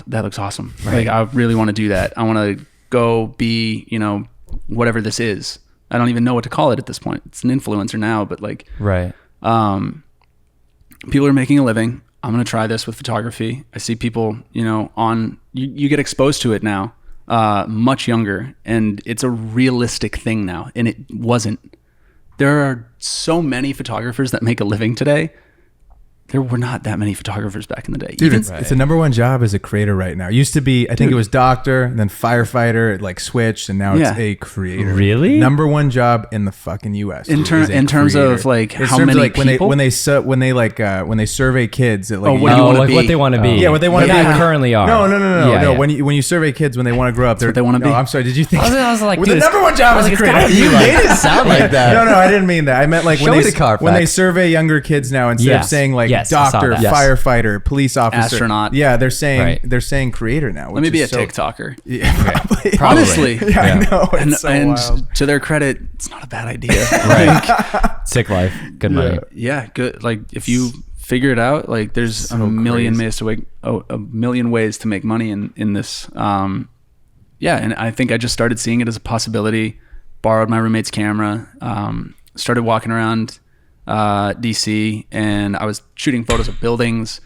looks awesome. Like I really want to do that. I want to go be, you know, whatever this is. I don't even know what to call it at this point. It's an influencer now, but like, Right. people are making a living. I'm going to try this with photography. I see people, you know, you get exposed to it now, much younger, and it's a realistic thing now. And it wasn't. There are so many photographers that make a living today. There were not that many photographers back in the day. Dude, it's the number one job as a creator right now. It used to be, I think it was doctor, and then firefighter, it like switched, and now it's a creator. Really? Number one job in the fucking US. In dude, is a terms creator. of like In how terms of, many like, people? when they survey kids at like What do you wanna like be? what they want to be. Yeah, what they want to Like be. they currently are. No. Yeah, No. yeah. When you survey kids when they want to grow up, what they wanna be. I'm sorry. Did you think? I was like, well, dude, the number one job as a it's gotta creator. be You like- made it sound like that. No, I didn't mean that. I meant like Show me the Carfax. when they survey younger kids now, instead of saying like Yes, I saw doctor, that. Yes. firefighter, police officer, Astronaut. Yeah, they're saying Right. creator now. Let me which be a is so- TikToker. Yeah, probably. Probably. Honestly. Yeah, I know. It's And so wild. to their credit, it's not a bad idea. Right. Sick life. Good money. Yeah, good. Like if you figure it out. Like there's So a million crazy. ways to make money in this. Yeah, and I think I just started seeing it as a possibility. Borrowed my roommate's camera, started walking around DC, and I was shooting photos of buildings,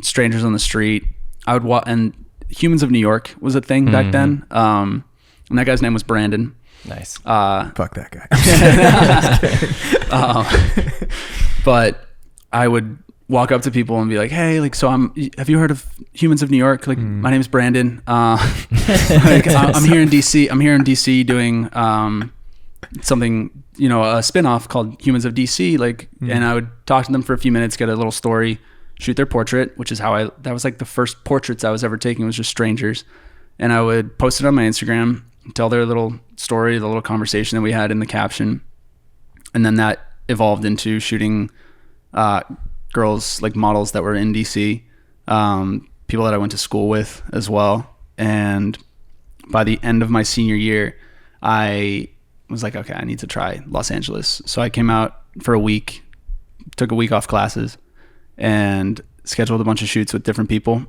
strangers on the street. I would walk, and Humans of New York was a thing back then. And that guy's name was Brandon. Nice. Fuck that guy. But I would walk up to people and be like, "Hey, like, so have you heard of Humans of New York? Like, my name's Brandon. Like, I'm here in DC. I'm here in DC doing something, you know, a spinoff called Humans of DC. Like, and I would talk to them for a few minutes, get a little story, shoot their portrait, which is how that was like the first portraits I was ever taking, was just strangers. And I would post it on my Instagram, tell their little story, the little conversation that we had in the caption. And then that evolved into shooting girls, like models that were in DC, people that I went to school with as well. And by the end of my senior year, I was like, okay, I need to try Los Angeles. So I came out for a week, took a week off classes, and scheduled a bunch of shoots with different people.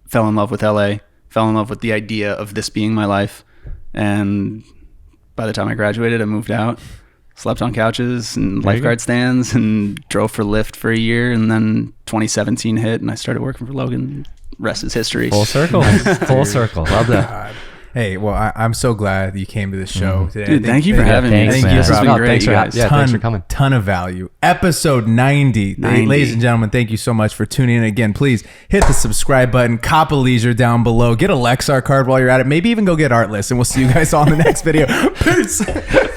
Fell in love with LA, fell in love with the idea of this being my life. And by the time I graduated, I moved out, slept on couches and lifeguard stands, and drove for Lyft for a year. And then 2017 hit, and I started working for Logan. Rest is history. Full circle. Full circle. Love that. God. Hey, well, I'm so glad you came to the show today. Dude, thank you for having me. thanks, Thank man. you. This has been No, great, thanks you for guys. thanks for coming. Ton of value. Episode 90. 90. Ladies and gentlemen, thank you so much for tuning in again. Please hit the subscribe button, cop a leisure down below, get a Lexar card while you're at it, maybe even go get Artlist, and we'll see you guys all in the next video. Peace.